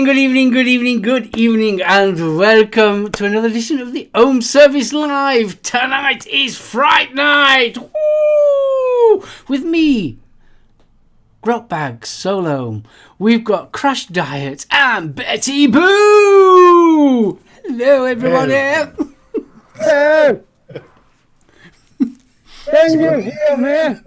good evening, and welcome to another edition of the Ohm Service Live. Tonight is Fright Night! Woo! With me, Grotbag SoulOhm. We've got Crash Diet and Betty Boo! Hello, everyone here. Hello! Can you hear me?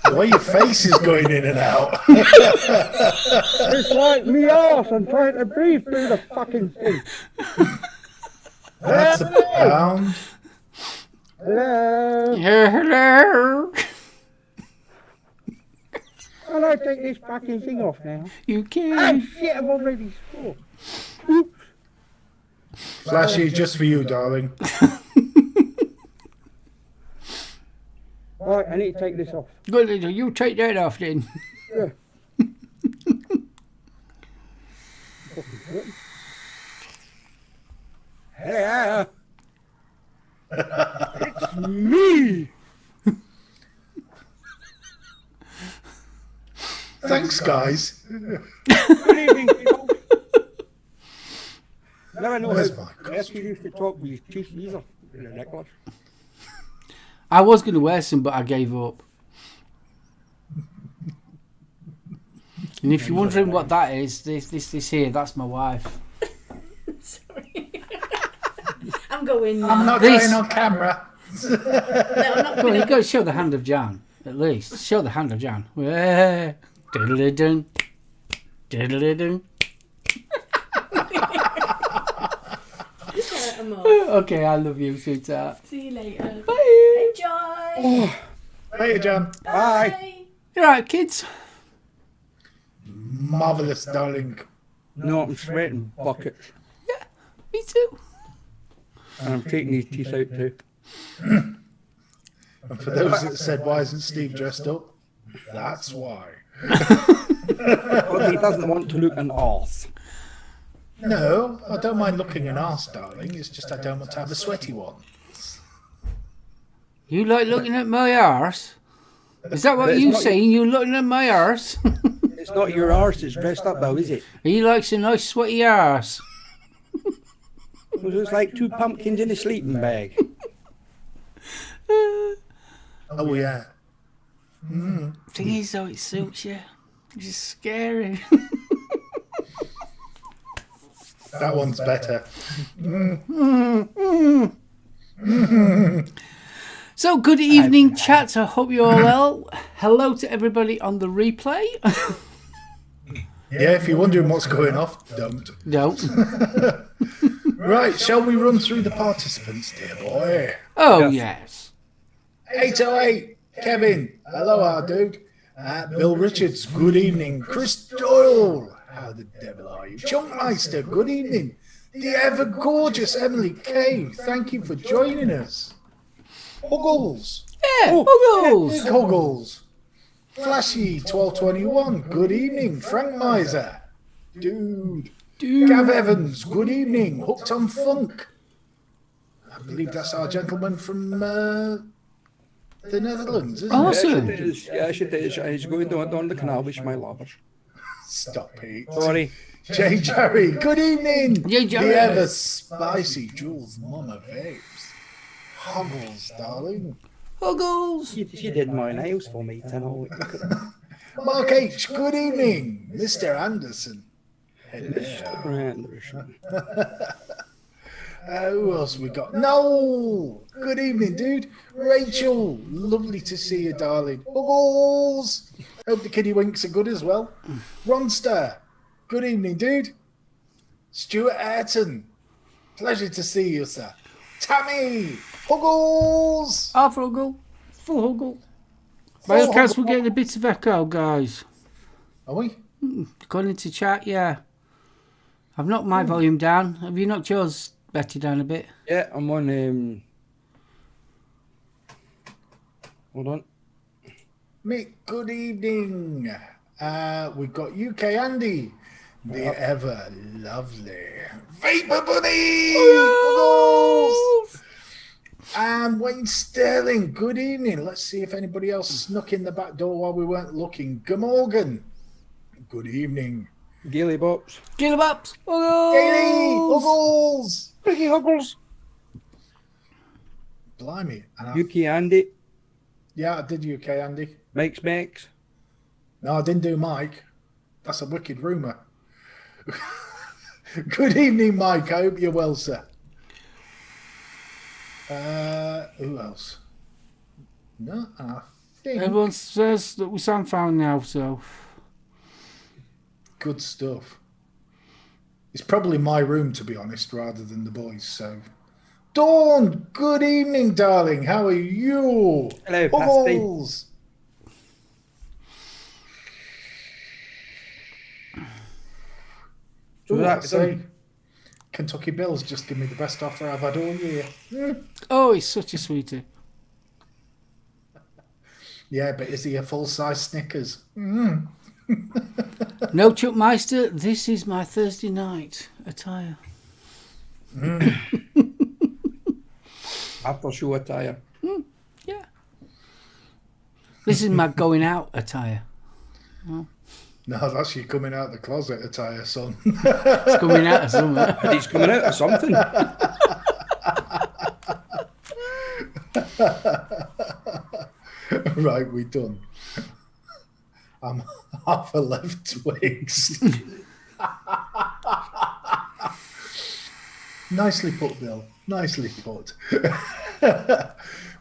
The way your face is going in and out. It's like me arse. I'm trying to breathe through the fucking thing. That's a pound. Hello? Hello. Can I take this fucking thing off now? You Oh can. shit, I've already swore. Oops. Flashy, just for you, darling. Right, I need to take this off. Good, you take that off then. Yeah. Hello? It's me! Thanks, guys. Good evening, people. Now I know Where's how my best you used to talk with your teeth either. In a necklace. I was going to wear some, but I gave up. And if you're wondering what that is, this here, that's my wife. Sorry. I'm going now. I'm not This- going on camera. No, I'm not Come on, going you've got to show the hand of Jan, at least. Show the hand of Jan. Diddle-a-dun. Diddle-a-dun. I'm off. Okay, I love you, sweetheart. See you later. Bye. Enjoy. Later, John. Bye. You alright, kids? Marvellous, darling. No, I'm sweating buckets. Yeah, me too. And I'm taking these teeth out too. And for those that said, why isn't Steve dressed up? That's why. Because he doesn't want to look an arse. No, I don't mind looking an arse, darling. It's just I don't want to have a sweaty one. You like looking at my arse? Is that what It's you not- saying? You looking at my arse? It's not your arse that's dressed up though, is it? He likes a nice sweaty arse. It looks like two pumpkins in a sleeping bag. Oh, yeah. Thing is, though, it suits you. It's just scary. That one's better. So, good evening, chat. I hope you're all well. Hello to everybody on the replay. Yeah, if you're wondering what's going off, don't. No. Right, shall we run through the participants, dear boy? Oh, Yes. yes. 808, Kevin. Hello, our dude. Bill Richards, good evening. Chris Doyle, how the devil are you? Chunkmeister, good evening. The ever gorgeous Emily Kay, thank you for joining us. Huggles, Yeah, big Huggles. Huggles. Flashy 1221, good evening. Frank Miser, dude. Gav Evans, good evening. Hooked on Funk. I believe that's our gentleman from the Netherlands, isn't Awesome. it? Yes, it is. He's going down the canal with my lovers. Stop it. Sorry. Jay Jerry, good evening. Jay Jerry. The ever spicy Jules Mama Vapes. Huggles, darling. Huggles. She did my nails for me tonight. Look at that. Mark H, good evening. Mr. Anderson. Hello. Anderson. Who else we got? No! Good evening, dude. Rachel, lovely to see you, darling. Buggles! Hope the kiddie winks are good as well. Ronster, good evening, dude. Stuart Ayrton, pleasure to see you, sir. Tammy, Buggles! Half Huggle. Full Huggle. By all accounts, we're getting a bit of echo, guys. Are we? According to chat, yeah. I've knocked my volume down. Have you knocked yours, Betty, down a bit? Yeah, I'm on. Hold on. Mick, good evening. We've got UK Andy, the ever lovely Vapor Bunny. Buggles! And Wayne Sterling, good evening. Let's see if anybody else snuck in the back door while we weren't looking. Gmorgan, good evening. Gaily Bops. Gillabops. Gaily, Huggles. Ricky Huggles. Blimey. And UK Andy. yeah, I did UK, Andy. Mike's Max. No, I didn't do Mike. That's a wicked rumour. Good evening, Mike. I hope you're well, sir. Who else? No, I think. Everyone says that we sound fine now, so. Good stuff. It's probably my room, to be honest, rather than the boys. So, Dawn, good evening, darling. How are you? Hello, Bubbles. So Ooh, that's I say, Kentucky Bill's just give me the best offer I've had all year. Oh, he's such a sweetie. Yeah, but is he a full-size Snickers? No, Chuck Meister, this is my Thursday night attire. after show attire. Yeah. This is my going out attire. No, that's you coming out the closet attire, son. It's coming out of summer. He's coming out of something. Right, we done. I'm half a left twigs. Nicely put, Bill. Nicely put.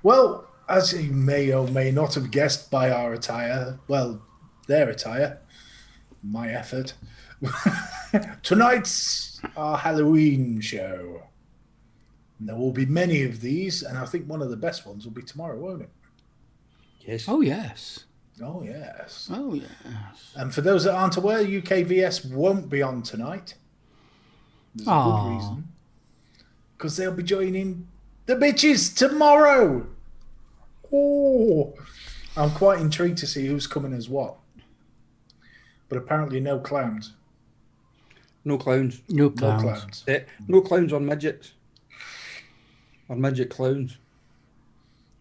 Well, as you may or may not have guessed by our attire, well, their attire, my effort, tonight's our Halloween show. And there will be many of these, and I think one of the best ones will be tomorrow, won't it? Yes. Oh, yes. Oh, yes. Oh, yes. And for those that aren't aware, UKVS won't be on tonight. There's a Aw. good reason. Because they'll be joining the bitches tomorrow. Oh, I'm quite intrigued to see who's coming as what. But apparently no clowns. No clowns. No No clowns. clowns. No clowns or midgets. Or midget clowns.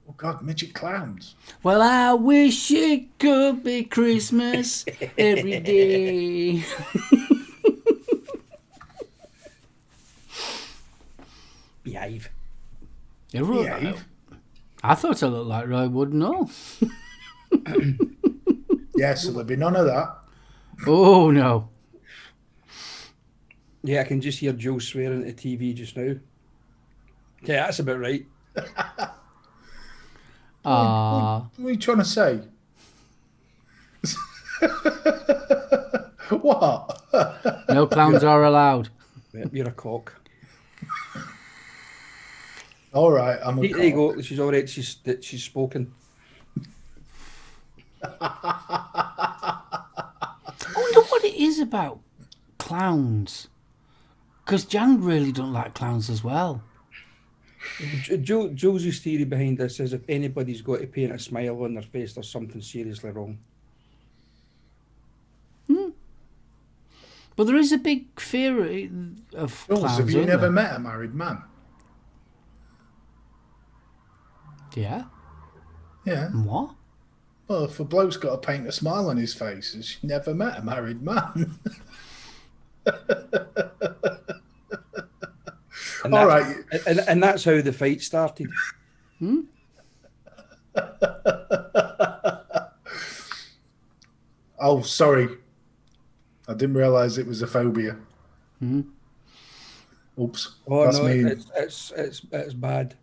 Oh, God, midget clowns. Well, I wish it could be Christmas every day. Behave. Behave. I thought I looked like Roy Wood, no. Yeah, so there'll be none of that. Oh, no. Yeah, I can just hear Joe swearing at the TV just now. Yeah, that's about right. Ah, What are you trying to say? What? no clowns are allowed. Yeah, you're a cock. All right, I'm a There you cock. go. She's all right. She's spoken. I wonder what it is about clowns. Because Jan really don't like clowns as well. Joe's theory behind this is if anybody's got to paint a smile on their face, there's something seriously wrong. But there is a big fear of Jules, clowns, have you isn't never there? met a married man? Yeah? Yeah. What? Well, if a bloke's got to paint a smile on his face, he's never met a married man. And All that's- right. And that's how the fight started. Oh, sorry. I didn't realise it was a phobia. Oops. Oh That's no, me. it's bad.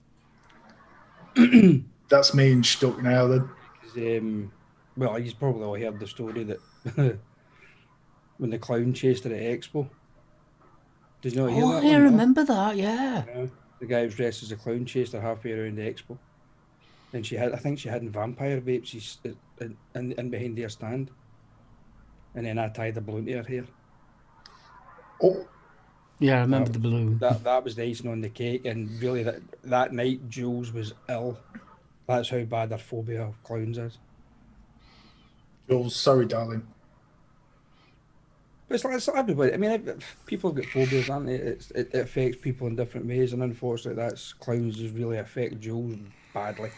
That's me and stuck now then. 'Cause, well, he's probably all heard the story that when the clown chased her at Expo. Did you not hear Oh, that I one? No? remember that, yeah. Yeah. The guy was dressed as a clown chased her halfway around the Expo. And I think she had vampire vapes in behind their stand. And then I tied a balloon to her hair. Oh, Yeah, I remember the balloon. That was the icing on the cake, and really that night Jules was ill. That's how bad her phobia of clowns is. Jules, sorry, darling. But it's like everybody. I mean, people have got phobias, aren't they? It affects people in different ways, and unfortunately, clowns just really affect Jules badly.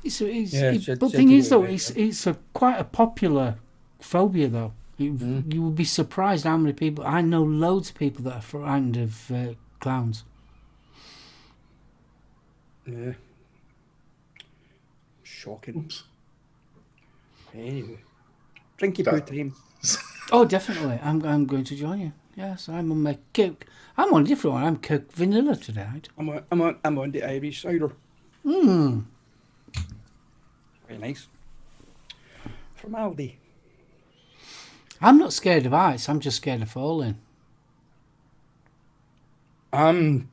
But Yeah, the she thing is, do though, it, it's quite a popular phobia, though. You would be surprised how many people. I know loads of people that are frightened of clowns. Yeah. Shocking. Oops. Anyway, drinky poo time. Oh, definitely. I'm going to join you. Yes, I'm on my Coke. I'm on a different one. I'm Coke Vanilla tonight. I'm on the Irish cider. Mmm. Very nice. From Aldi. I'm not scared of heights. I'm just scared of falling. I've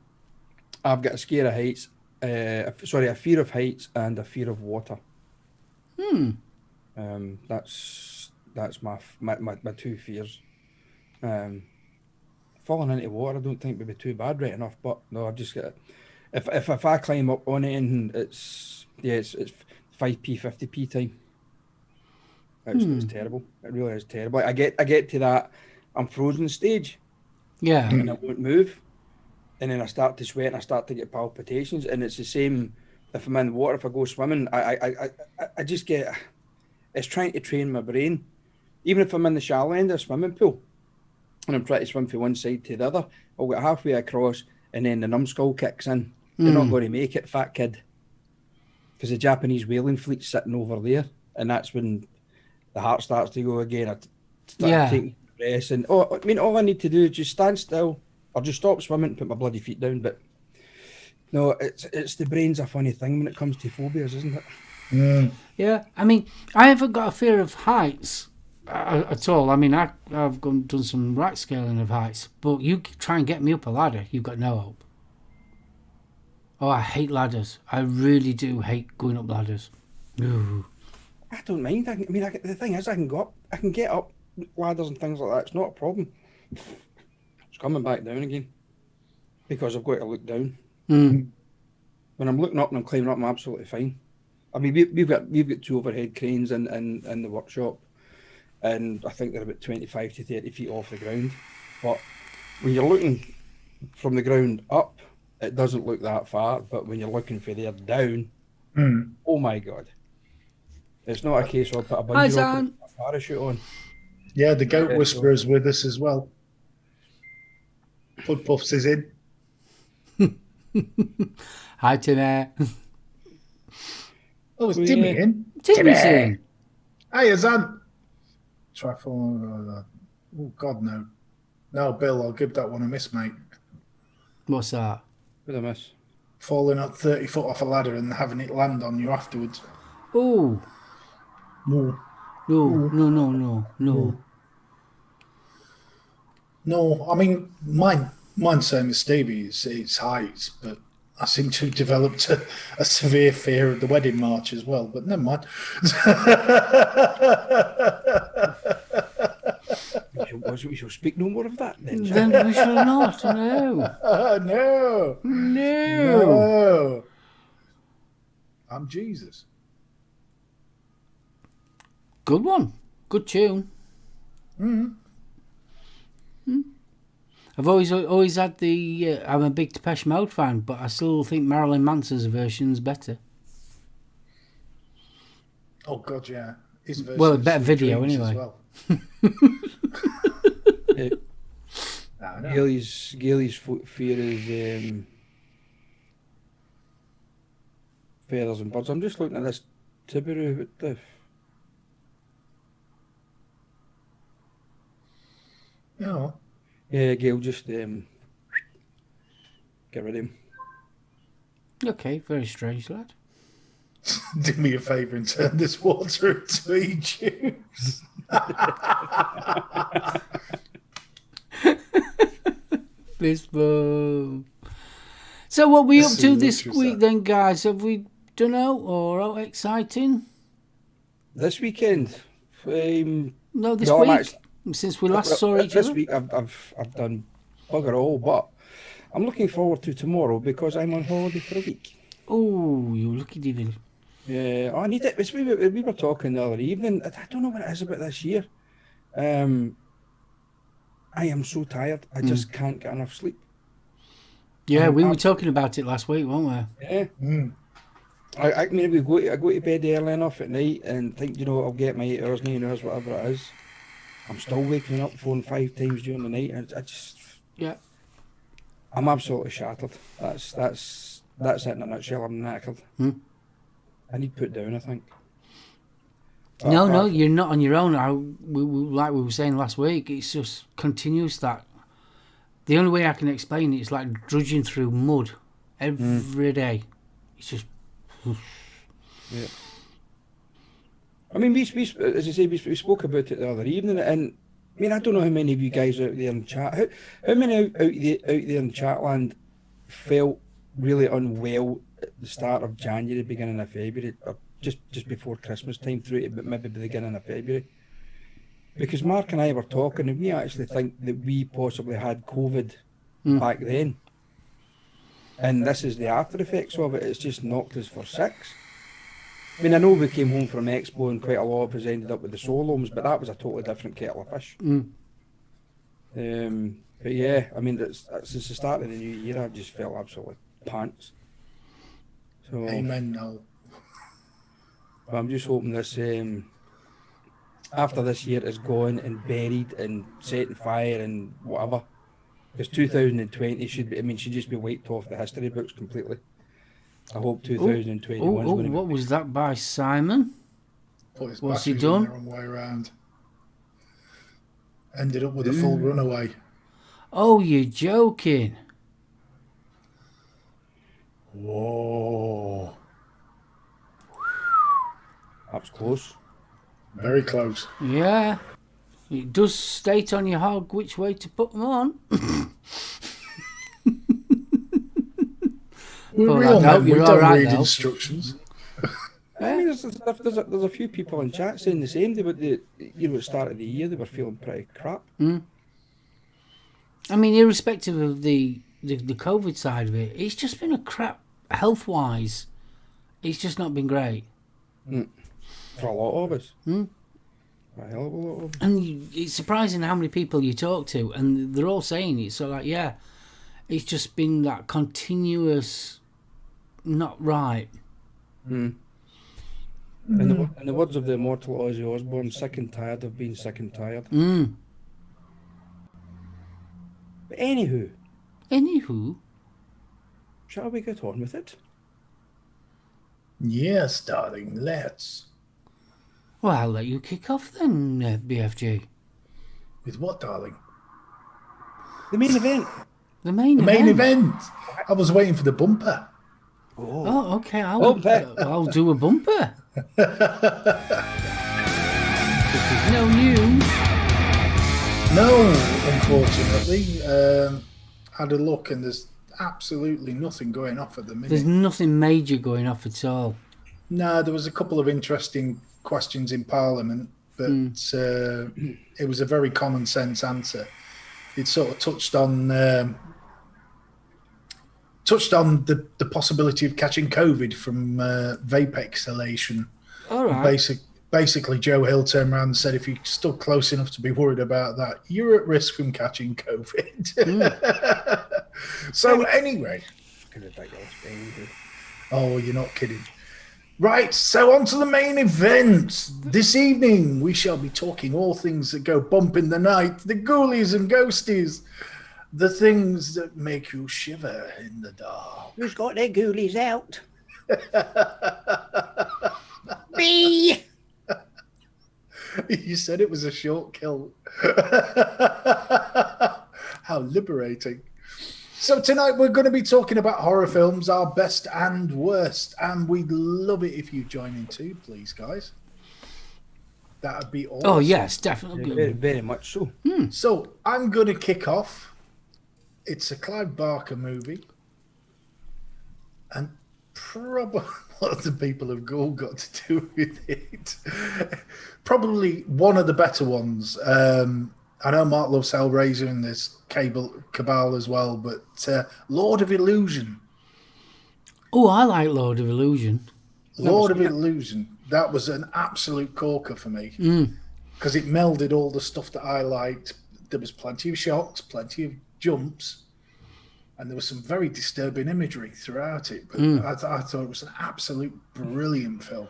got a scare of heights. A fear of heights and a fear of water. That's my two fears. Falling into water, I don't think would be too bad, right enough. But no, I've just got if I climb up on it and it's 5p 50p time. It's terrible. It really is terrible. I get to that I'm frozen stage Yeah. and I won't move, and then I start to sweat and I start to get palpitations, and it's the same if I'm in the water. If I go swimming, I just get. It's trying to train my brain. Even if I'm in the shallow end of a swimming pool and I'm trying to swim from one side to the other, I'll get halfway across and then the numbskull kicks in. You're not going to make it, fat kid. Because the Japanese whaling fleet's sitting over there, and that's when the heart starts to go again. I start taking breaths, and all I need to do is just stand still or just stop swimming and put my bloody feet down. But no, it's the brain's a funny thing when it comes to phobias, isn't it? Yeah. I mean, I haven't got a fear of heights at all. I mean, I've done some right scaling of heights, but you try and get me up a ladder, you've got no hope. Oh, I hate ladders. I really do hate going up ladders. Ooh. I don't mind. The thing is, I can go up. I can get up ladders and things like that. It's not a problem. It's coming back down again because I've got to look down. When I'm looking up and I'm climbing up, I'm absolutely fine. I mean, we've got 2 overhead cranes in the workshop, and I think they're about 25 to 30 feet off the ground. But when you're looking from the ground up, it doesn't look that far. But when you're looking for there down, oh my God. It's not a case of put a bungee rope and a parachute on. Yeah, the goat whisperer's with us as well. Pud Puffs is in. Hi, Timmy. Oh, is Timmy in? Timmy's in. Hey, Azan. Try falling. Oh, God, no. No, Bill, I'll give that one a miss, mate. What's that? What did I miss? Falling up 30 foot off a ladder and having it land on you afterwards. Oh. No. No. No, I mean, mine's same as Stevie's. It's heights, but I seem to have developed a severe fear of the wedding march as well, but never mind. We shall speak no more of that then. Then we shall not. No. No. I'm Jesus. Good one. Good tune. I've always had the. I'm a big Depeche Mode fan, but I still think Marilyn Manson's version's better. Oh God, yeah. His version. Well, a better video anyway. As well. Gailey's fear is feathers and birds. I'm just looking at this Tibiru. What the? Yeah. Yeah, Gail, just get rid of him. Okay, very strange, lad. Do me a favour and turn this water into e-juice. Fist bump. So what are we up to this week then, guys? Have we done out or exciting? This weekend? No, this no, week. Since we last saw each this other. week I've done bugger all, but I'm looking forward to tomorrow because I'm on holiday for a week. Oh, you lucky devil. Yeah, I need it. We were talking the other evening. I don't know what it is about this year. I am so tired. I just can't get enough sleep. Yeah, we were talking about it last week, weren't we? Yeah. I mean, I go to bed early enough at night and think, I'll get my 8 hours, 9 hours, whatever it is. I'm still waking up 4 and 5 times during the night. I just, Yeah. I'm absolutely shattered. That's it in a nutshell. I'm knackered. I need put down, I think. But No, apart from- you're not on your own. Like we were saying last week, it's just continuous that. The only way I can explain it is like drudging through mud every day. It's just. Yeah. I mean, we as I say, we spoke about it the other evening, and I mean, I don't know how many of you guys out there in chat, how many out there in chatland felt really unwell at the start of January, beginning of February, or just before Christmas time through to maybe the beginning of February? Because Mark and I were talking, and we actually think that we possibly had COVID back then. And this is the after effects of it. It's just knocked us for 6. I mean, I know we came home from Expo and quite a lot of us ended up with the SoulOhms, but that was a totally different kettle of fish. But yeah, I mean, since the start of the new year, I've just felt absolutely pants. So Amen, no. but I'm just hoping this, after this year is gone and buried and set on fire and whatever, because 2020 should just be wiped off the history books completely. I hope 2021 is going to What was that by Simon? Put his What's he batteries in done? the wrong way around. Ended up with a full runaway. Oh, you're joking. Whoa. That was close. Very close. Yeah. It does state on your hog which way to put them on. We're Well, real I hope men. We you're don't alright, read though. instructions. I mean, there's a few people in chat saying the same. They were at the start of the year they were feeling pretty crap. I mean, irrespective of the COVID side of it, it's just been a crap health-wise. It's just not been great. For a lot of us. A hell of a lot of us. And it's surprising how many people you talk to, and they're all saying it. So, like, yeah, it's just been that continuous not right. In the words of the immortal Ozzy Osbourne, sick and tired of being sick and tired. But Anywho, shall we get on with it? Yes, darling, let's. well, I'll let you kick off then, BFG. With what, darling? The main event. The main The main event. I was waiting for the bumper. Oh, okay. Bumper. I'll do a bumper. This is no news. No, unfortunately. Had a look and there's absolutely nothing going off at the minute. There's nothing major going off at all. No, there was a couple of interesting questions in Parliament, but it was a very common sense answer. It sort of touched on the possibility of catching COVID from vape exhalation. All right. Basically, Joe Hill turned around and said, if you're still close enough to be worried about that, you're at risk from catching COVID. So anyway. Oh, you're not kidding. Right, so on to the main event. This evening, we shall be talking all things that go bump in the night, the ghoulies and ghosties, the things that make you shiver in the dark. Who's got their ghoulies out? Me! You said it was a short kill. How liberating. So tonight we're going to be talking about horror films, our best and worst, and we'd love it if you join in too, please, guys. That would be awesome. Oh, yes, definitely. Very, very much so. So I'm going to kick off. It's a Clive Barker movie. And probably what the people of Gaul got to do with it. Probably one of the better ones. I know Mark loves Hellraiser and there's Cabal as well, but Lord of Illusion. Oh, I like Lord of Illusion. Lord of Illusion. That was an absolute corker for me. Because it melded all the stuff that I liked. There was plenty of shocks, plenty of jumps, and there was some very disturbing imagery throughout it. But I thought it was an absolute brilliant film.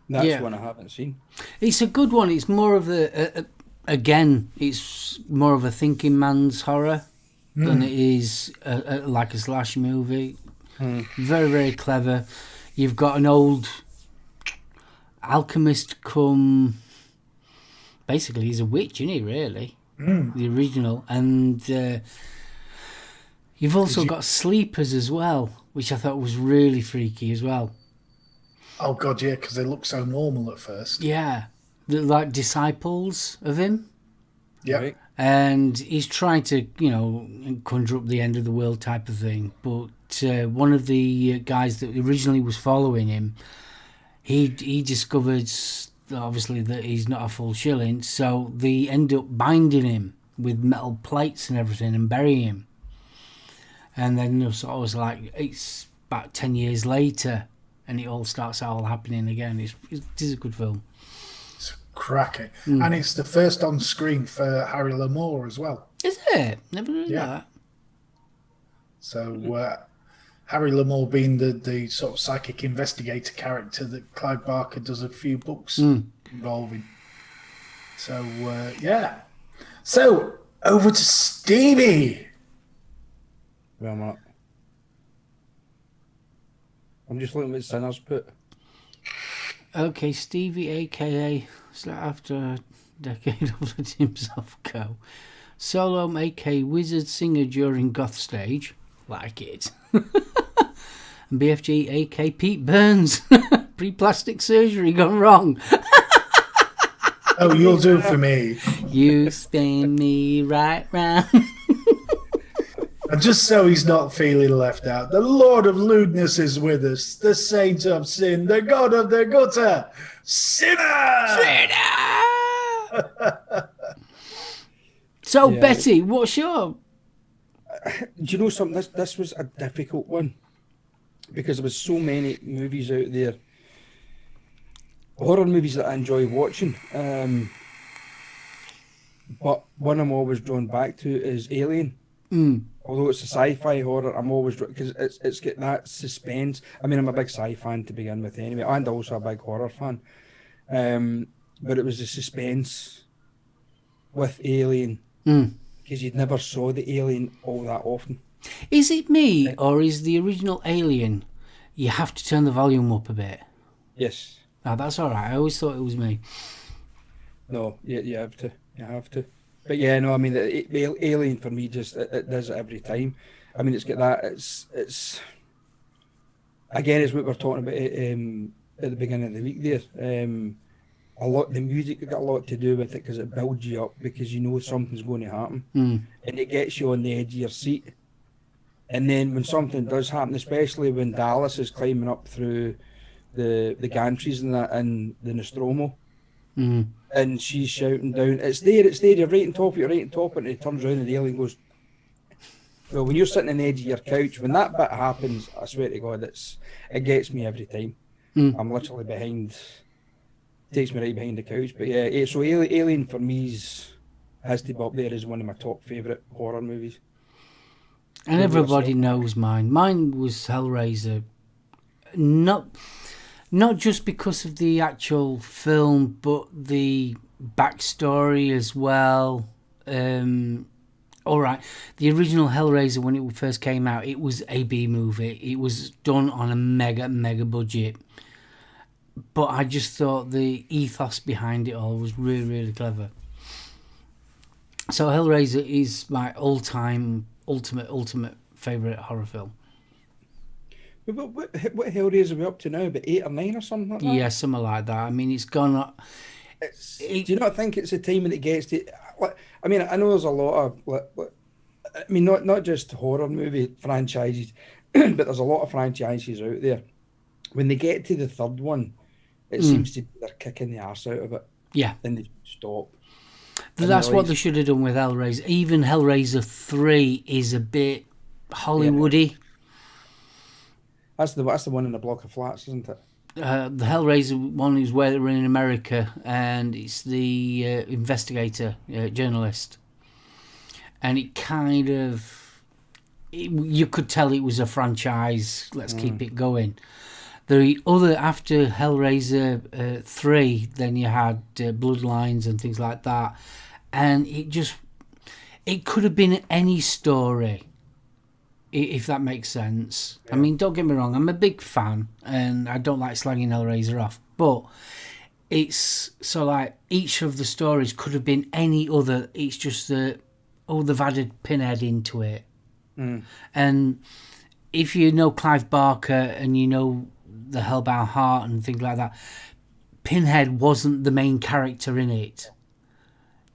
That's one I haven't seen. It's a good one. It's more of the again, it's more of a thinking man's horror than it is like a slash movie. Very, very clever. You've got an old alchemist come... Basically, he's a witch, isn't he, really? The original. And you've also got sleepers as well, which I thought was really freaky as well. Oh, God, yeah, because they look so normal at first. Yeah. They're like disciples of him. Yeah. Right. And he's trying to, conjure up the end of the world type of thing. But one of the guys that originally was following him, he discovered, obviously, that he's not a full shilling. So they end up binding him with metal plates and everything and burying him. And then it was like, it's about 10 years later, and it all starts all happening again. It is a good film. It's cracking. And it's the first on screen for Harry Lamore as well. Is it? Never knew that. So Harry Lamore being the sort of psychic investigator character that Clive Barker does a few books involving. So, yeah. So, over to Stevie. Well, I'm not. I'm just looking at Sinners put. Okay, Stevie, a.k.a. after a decade of letting himself go. SoulOhm, a.k.a. wizard singer during goth stage. Like it. And BFG, a.k.a. Pete Burns. Pre-plastic surgery gone wrong. Oh, you'll do for me. You spin me right round. And just so he's not feeling left out, the Lord of Lewdness is with us, the Saint of Sin, the God of the Gutter, Sinner! So, Yeah. Betty, what's your... Do you know something? This was a difficult one because there was so many movies out there, horror movies that I enjoy watching. But one I'm always drawn back to is Alien. Although it's a sci-fi horror, I'm always because it's got that suspense. I mean, I'm a big sci fan to begin with, anyway, and also a big horror fan. But it was the suspense with Alien because you'd never saw the alien all that often. Is it me, or is the original Alien, you have to turn the volume up a bit? Yes. No, that's all right. I always thought it was me. No, you have to. You have to. But yeah, no, I mean, the Alien for me just it does it every time. I mean, it's got that. It's again, it's what we we're talking about at the beginning of the week there. A lot the music got a lot to do with it because it builds you up because you know something's going to happen, and it gets you on the edge of your seat. And then when something does happen, especially when Dallas is climbing up through the gantries and that and the Nostromo. And she's shouting down, it's there, you're right on top of it, and it turns around and the alien goes, well, when you're sitting on the edge of your couch, when that bit happens, I swear to God, it gets me every time. I'm literally takes me right behind the couch. But yeah, so Alien for me has to be up there as one of my top favourite horror movies. And everybody knows mine. Mine was Hellraiser. Not just because of the actual film, but the backstory as well. All right, the original Hellraiser, when it first came out, it was a B movie. It was done on a mega budget. But I just thought the ethos behind it all was really, really clever. So Hellraiser is my all-time, ultimate favourite horror film. What Hellraiser are we up to now? About 8 or 9 or something like that? Yeah, something like that. I mean, it's gone up. Do you not think it's the time when it gets to... I mean, I know there's a lot of... I mean, not just horror movie franchises, but there's a lot of franchises out there. When they get to the third one, it seems to be they're kicking the arse out of it. Yeah. Then they stop. That's what they should have done with Hellraiser. Even Hellraiser 3 is a bit Hollywoody. That's the one in the block of flats, isn't it? The Hellraiser one is where they're in America, and it's the investigator, journalist. And it kind of... you could tell it was a franchise. Let's keep it going. The other, after Hellraiser 3, then you had Bloodlines and things like that. and it could have been any story, if that makes sense. I mean, don't get me wrong, I'm a big fan, and I don't like slagging Hellraiser off, but it's so like each of the stories could have been any other. It's just that, they've added Pinhead into it. And if you know Clive Barker and you know the Hellbound Heart and things like that, Pinhead wasn't the main character in it.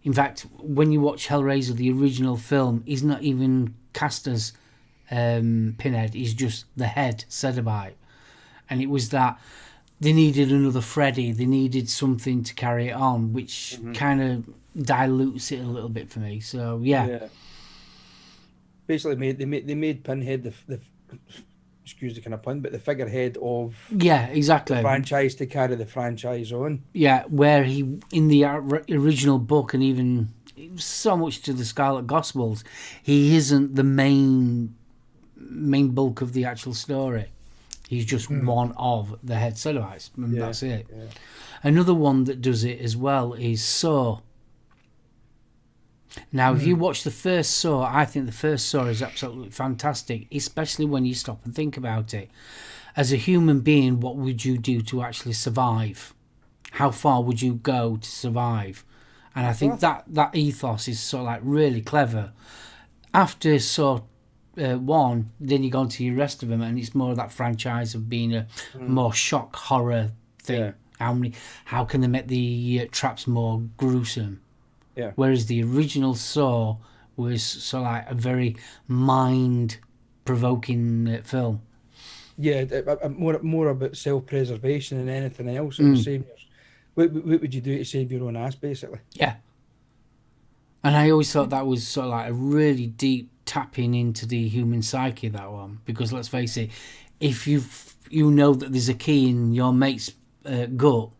In fact, when you watch Hellraiser, the original film, he's not even cast as Pinhead. He's just the head Cenobite. And it was that they needed another Freddy. They needed something to carry it on, which kind of dilutes it a little bit for me. So, yeah. Basically, they made Pinhead the excuse the kind of pun, but the figurehead of exactly the franchise to carry the franchise on. Yeah, where he, in the original book, and even so much to the Scarlet Gospels, he isn't the main bulk of the actual story. He's just one of the head Cenobites, and that's it. Yeah. Another one that does it as well is Saw. Now, if you watch the first Saw, I think the first Saw is absolutely fantastic, especially when you stop and think about it. As a human being, what would you do to actually survive? How far would you go to survive? And I think that ethos is sort of like really clever. After Saw 1, then you go on to the rest of them, and it's more of that franchise of being a more shock horror thing. Yeah. How can they make the traps more gruesome? Yeah. Whereas the original Saw was sort of like a very mind-provoking film. Yeah, more about self-preservation than anything else. It was saying, what would you do to save your own ass, basically? Yeah. And I always thought that was sort of like a really deep tapping into the human psyche, that one. Because let's face it, if you know that there's a key in your mate's gut,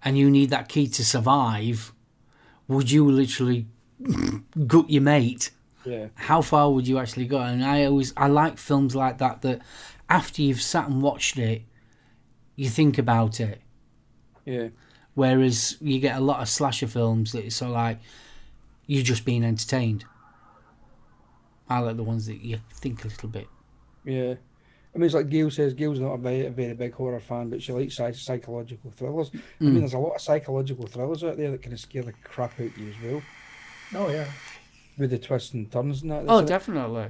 and you need that key to survive, would you literally gut your mate? Yeah. How far would you actually go? And I like films like that after you've sat and watched it, you think about it. Yeah. Whereas you get a lot of slasher films that it's sort of like you're just being entertained. I like the ones that you think a little bit. Yeah. I mean, it's like Gail says, Gail's not a very big horror fan, but she likes psychological thrillers. I mean, there's a lot of psychological thrillers out there that kind of scare the crap out of you as well. Oh, yeah. With the twists and turns and that. Oh, definitely.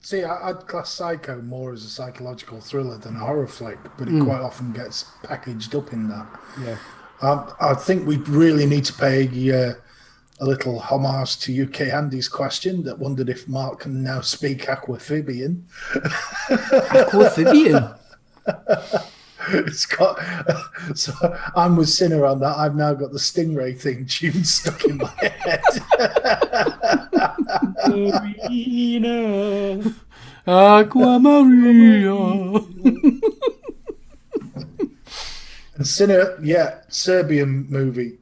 See, I'd class Psycho more as a psychological thriller than a horror flick, but it quite often gets packaged up in that. Yeah. I think we really need to pay a little homage to UK Andy's question that wondered if Mark can now speak Aquafibian. Aquafibian? It's got... So I'm with Sinner on that. I've now got the Stingray theme tune stuck in my head. Marina. Aquamarina. And Sinner, Serbian movie.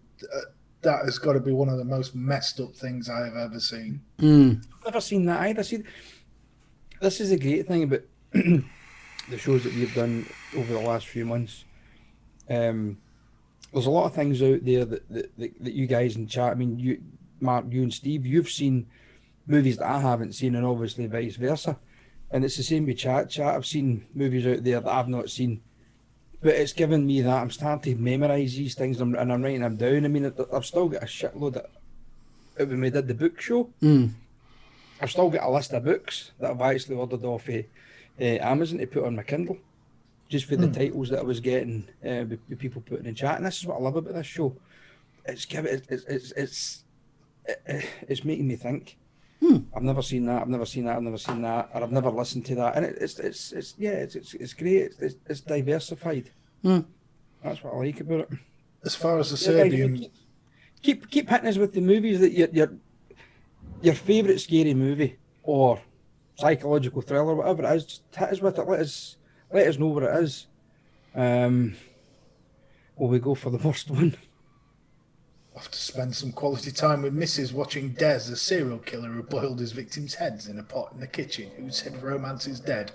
That has got to be one of the most messed up things I have ever seen. I've never seen that either. See, this is a great thing about the shows that we've done over the last few months. There's a lot of things out there that you guys in chat, I mean, you, Mark, you and Steve, you've seen movies that I haven't seen, and obviously vice versa. And it's the same with chat. I've seen movies out there that I've not seen. But it's given me that I'm starting to memorise these things and I'm writing them down. I mean, I've still got a shitload of, when we did the book show, I've still got a list of books that I've actually ordered off Amazon to put on my Kindle, just for the titles that I was getting with people putting in chat. And this is what I love about this show. It's making me think. I've never seen that. I've never seen that. Or I've never listened to that. And it's great. It's diversified. That's what I like about it. As far as the Serbian, keep hitting us with the movies that your favourite scary movie or psychological thriller, whatever it is. Just hit us with it. Let us know what it is. Will we go for the worst one? I'll have to spend some quality time with Mrs. watching Des, a serial killer who boiled his victims' heads in a pot in the kitchen, who said romance is dead.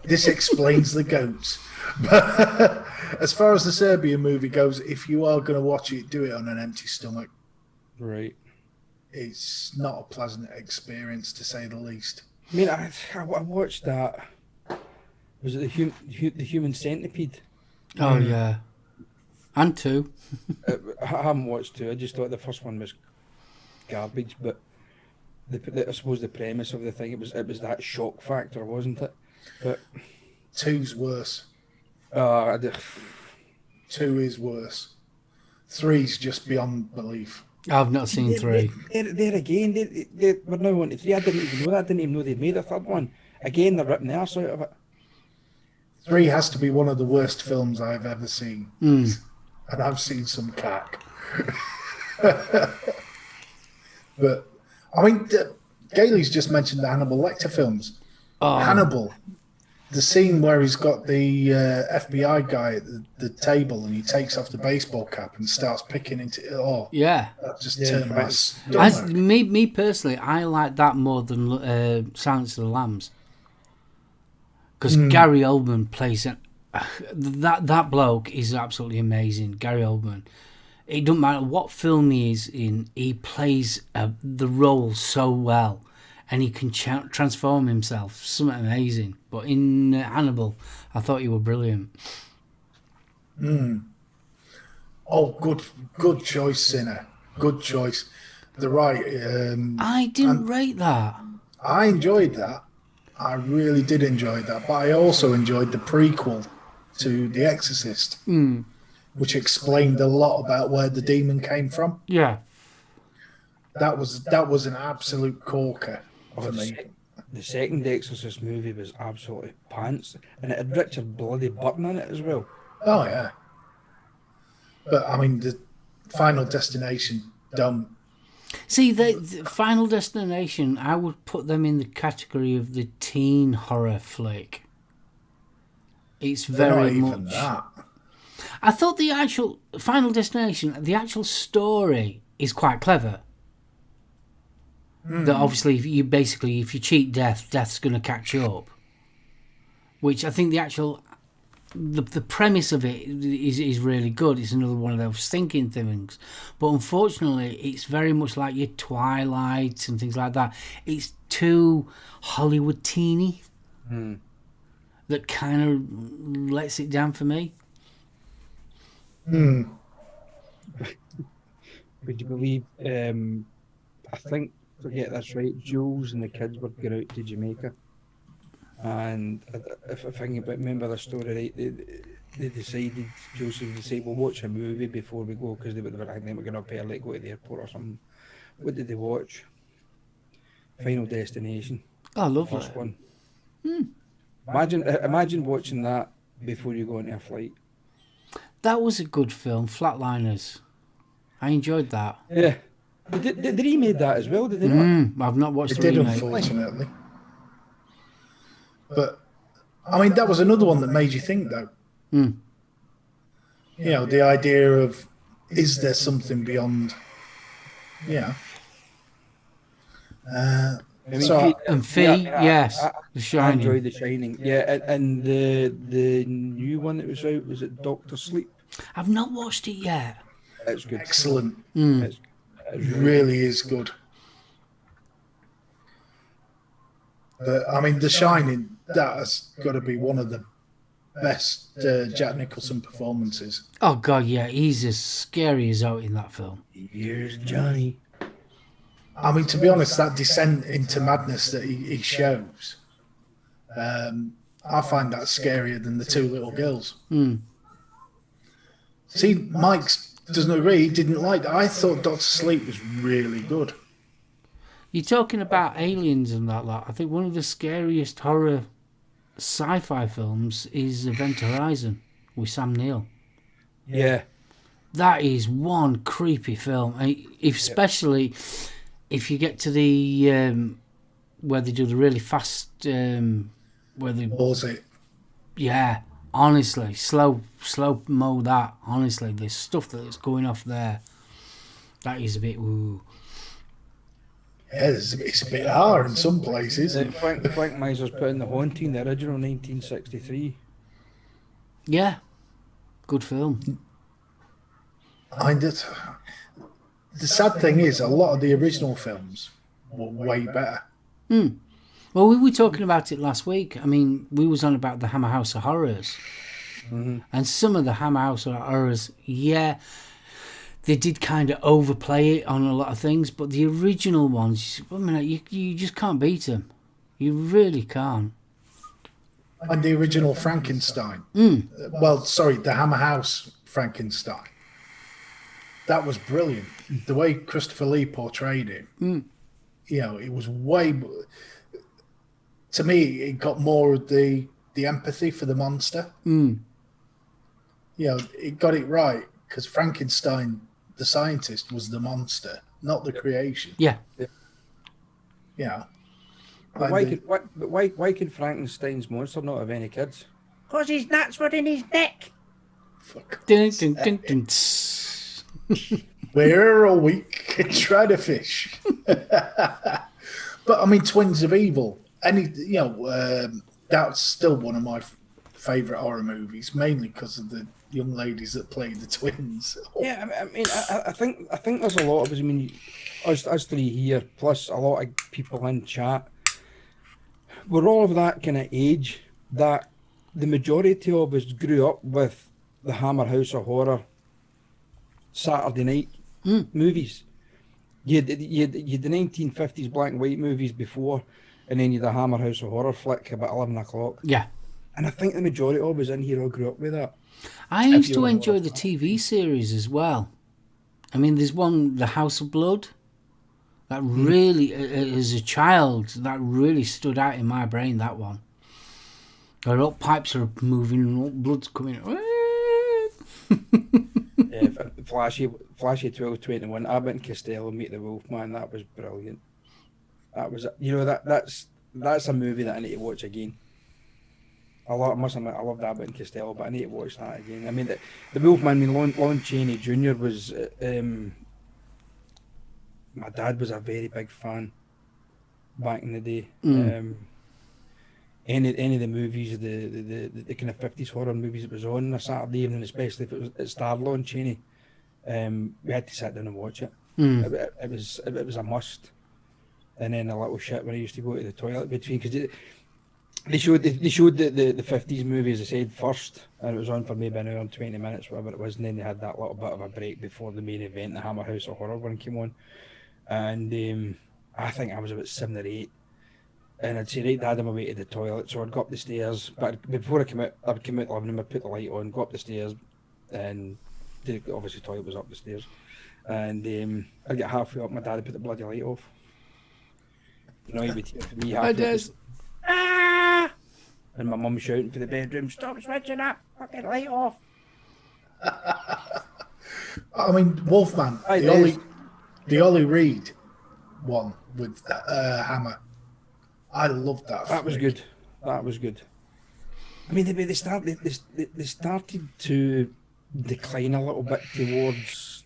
This explains the goats. But as far as the Serbian movie goes, if you are going to watch it, do it on an empty stomach. Right. It's not a pleasant experience, to say the least. I mean, I watched that. Was it the Human Centipede? Oh yeah, and 2. I haven't watched 2. I just thought the first one was garbage, but I suppose the premise of the thing, it was that shock factor, wasn't it? But 2's worse. uh, 2 is worse. 3's just beyond belief. I've not seen 3. there again, they were now on to 3. I didn't even know that. I didn't even know they'd made a third one. Again, they're ripping the arse out of it. 3 has to be one of the worst films I've ever seen. Mm. And I've seen some cack. But, I mean, Gailey's just mentioned the Hannibal Lecter films. Oh, Hannibal, the scene where he's got the FBI guy at the table and he takes off the baseball cap and starts picking into it. Oh, yeah. that just Yeah, turned my right. stomach. Me personally, I like that more than Silence of the Lambs, because Gary Oldman plays that bloke is absolutely amazing. Gary Oldman. It doesn't matter what film he is in, he plays the role so well, and he can transform himself. Something amazing. But in Hannibal, I thought you were brilliant. Oh, good choice, Sinner. Good choice. The right. I didn't rate that. I enjoyed that. I really did enjoy that. But I also enjoyed the prequel to The Exorcist, which explained a lot about where the demon came from. Yeah. That was an absolute corker for me. The second Exorcist movie was absolutely pants, and it had Richard Bloody Burton in it as well. Oh yeah. But I mean, the Final Destination don't. See, the Final Destination, I would put them in the category of the teen horror flick. It's They're not very even much. that. I thought the actual Final Destination, the actual story is quite clever. That obviously, if you cheat death, death's going to catch you up. Which I think the premise of it is really good. It's another one of those thinking things. But unfortunately, it's very much like your Twilight and things like that. It's too Hollywood teeny. That kind of lets it down for me. Would you believe? I think, forget that's right. Jules and the kids were going out to Jamaica, and if I think about, remember the story, right? They decided, Joseph decided, we'll watch a movie before we go, because they were thinking we're going to pay early to go to the airport or something. What did they watch? Final Destination. Oh, lovely. First one. Imagine watching that before you go on a flight. That was a good film, Flatliners. I enjoyed that. Yeah. They remade that as well, did they not? I've not watched It the did, remake. unfortunately. But I mean, that was another one that made you think, though. You know, the idea of, is there something beyond? Yeah. And Fee, yes, The I Shining. enjoyed The Shining. Yeah, and the new one that was out, was it Doctor Sleep? I've not watched it yet. It's good. Excellent. It's Really is good. But I mean, The Shining, that has got to be one of the best Jack Nicholson performances. Oh God, yeah, he's as scary as out in that film. Here's Johnny. I mean, to be honest, that descent into madness that he shows, I find that scarier than the two little girls. See, Mike doesn't agree. He didn't like that. I thought Doctor Sleep was really good. You're talking about aliens and that lot. I think one of the scariest horror sci-fi films is Event Horizon with Sam Neill. Yeah. That is one creepy film, especially if you get to the where they do the really fast, where they Was it? yeah, honestly, slow mo that. Honestly, there's stuff that's going off there. That is a bit ooh. Yeah, it's a bit hard in some places. Frank Miser's put in The Haunting, the original 1963. Yeah, good film. And the sad thing is, a lot of the original films were way better. Well, we were talking about it last week. I mean, we was on about the Hammer House of Horrors. And some of the Hammer House of Horrors, yeah, they did kind of overplay it on a lot of things, but the original ones, I mean, you just can't beat them. You really can't. And the original Frankenstein. Well, sorry, the Hammer House Frankenstein. That was brilliant. The way Christopher Lee portrayed him, you know, it was way. To me, it got more of the empathy for the monster. You know, it got it right because Frankenstein, the scientist, was the monster, not the creation. Yeah. Yeah. But why can Frankenstein's monster not have any kids? Because his nuts were in his neck. Dun, dun, dun, dun, We're a week try to fish. But I mean, Twins of Evil. That's still one of my favourite horror movies, mainly because of the young ladies that play the twins. Yeah, I mean, I think there's a lot of us. I mean, us three here, plus a lot of people in chat. We're all of that kind of age that the majority of us grew up with the Hammer House of Horror Saturday night movies. You had the 1950s black and white movies before, and then you had the Hammer House of Horror flick about 11 o'clock. Yeah. And I think the majority of us in here all grew up with that. I used to enjoy the TV series as well. I mean, there's one, The House of Blood, that really, as a child, that really stood out in my brain, that one. Where all pipes are moving and all blood's coming. Yeah, Flashy 1221, Abbott and Costello Meet the Wolfman, that was brilliant. That was, that's a movie that I need to watch again. I must admit, I loved Abbott and Costello, but I need to watch that again. I mean, the Wolfman, I mean, Lon Chaney Jr. was, my dad was a very big fan back in the day. Any of the movies, the kind of 50s horror movies that was on a Saturday evening, especially if it starred Lon Chaney, we had to sit down and watch it. It was a must. And then a little shit when I used to go to the toilet between, because they showed the 50s movie, as I said, first, and it was on for maybe an hour and 20 minutes, whatever it was, and then they had that little bit of a break before the main event, the Hammer House of Horror one came on. And I think I was about 7 or 8, and I'd say, right, Dad, I'm away to the toilet, so I'd go up the stairs, but before I would come out the living room, I'd put the light on, go up the stairs, and obviously the toilet was up the stairs, and I'd get halfway up, my dad would put the bloody light off. You know, he would hear from me halfway up. Ah! And my mum shouting for the bedroom, stop switching up, fucking light off. I mean, Wolfman, the Ollie Reed one with Hammer. I loved that. That was good. That was good. I mean, they started to decline a little bit towards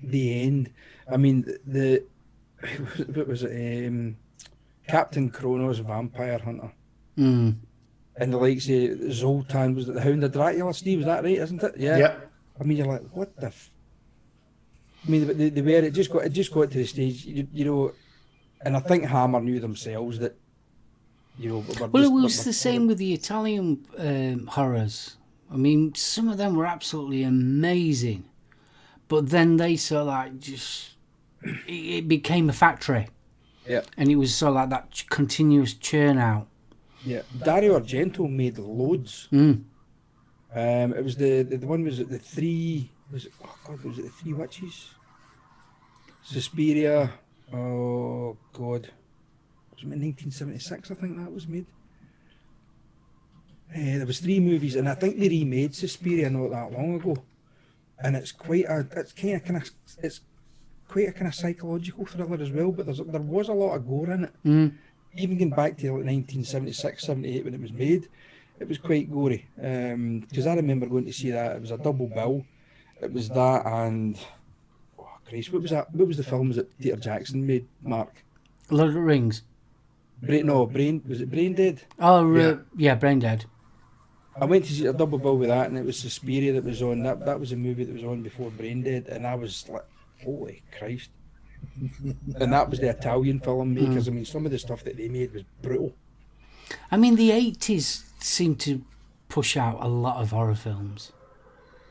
the end. I mean, what was it? Captain Kronos, Vampire Hunter. And the likes of Zoltan, was it the Hound of Dracula, Steve? Is that right, isn't it? Yeah. Yep. I mean, you're like, what the I mean, they were, it just got to the stage, you know, and I think Hammer knew themselves that, you know... Well, it was the same with the Italian horrors. I mean, some of them were absolutely amazing, but then they sort of like just... It became a factory. Yeah. And it was sort of like that continuous churn out. Yeah. Dario Argento made loads. It was the one, was it the three... Was it the Three Witches? Suspiria. Oh, God. Was it in 1976, I think that was made? There was 3 movies, and I think they remade Suspiria not that long ago. And it's quite a psychological thriller as well, but there was a lot of gore in it. Even going back to like 1976, 78 when it was made, it was quite gory. Because I remember going to see that, it was a double bill. It was that and, oh Christ, what was that? What was the films that Peter Jackson made, Mark? Lord of the Rings. Was it Brain Dead? Oh, Yeah. yeah, Brain Dead. I went to see a double bill with that, and it was Suspiria that was on. That was a movie that was on before Brain Dead, and I was like, holy Christ! And that was the Italian filmmakers. I mean, some of the stuff that they made was brutal. I mean, the 80s seemed to push out a lot of horror films.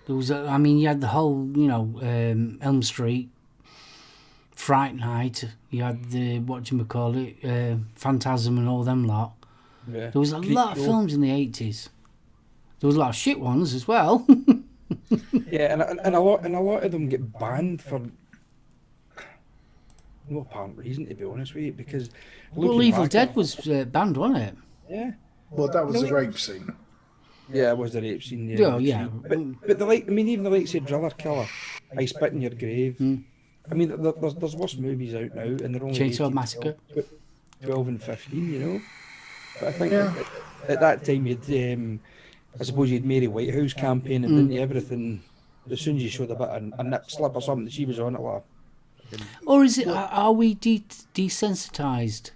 There was, I mean, you had the whole, Elm Street, Fright Night. You had the Phantasm and all them lot. Yeah. There was a lot of Creepshow. films in the 80s. There was a lot of shit ones as well. Yeah, and a lot of them get banned for no apparent reason, to be honest with you, because Well, looking Evil back Dead at- was banned, wasn't it? yeah. Well, that was No, a rape scene. Yeah, it was the rape scene. Yeah, rape yeah. scene. But even the like say Driller Killer, I Spit in Your Grave. I mean, there's worse movies out now, and they're only Chainsaw rated Massacre. 12 and 15, you know. But I think Yeah. at that time you'd, I suppose you'd Mary Whitehouse campaign, and didn't you? Everything. As soon as you showed a bit of a nip slip or something, she was on it like. Or is it, are we desensitized?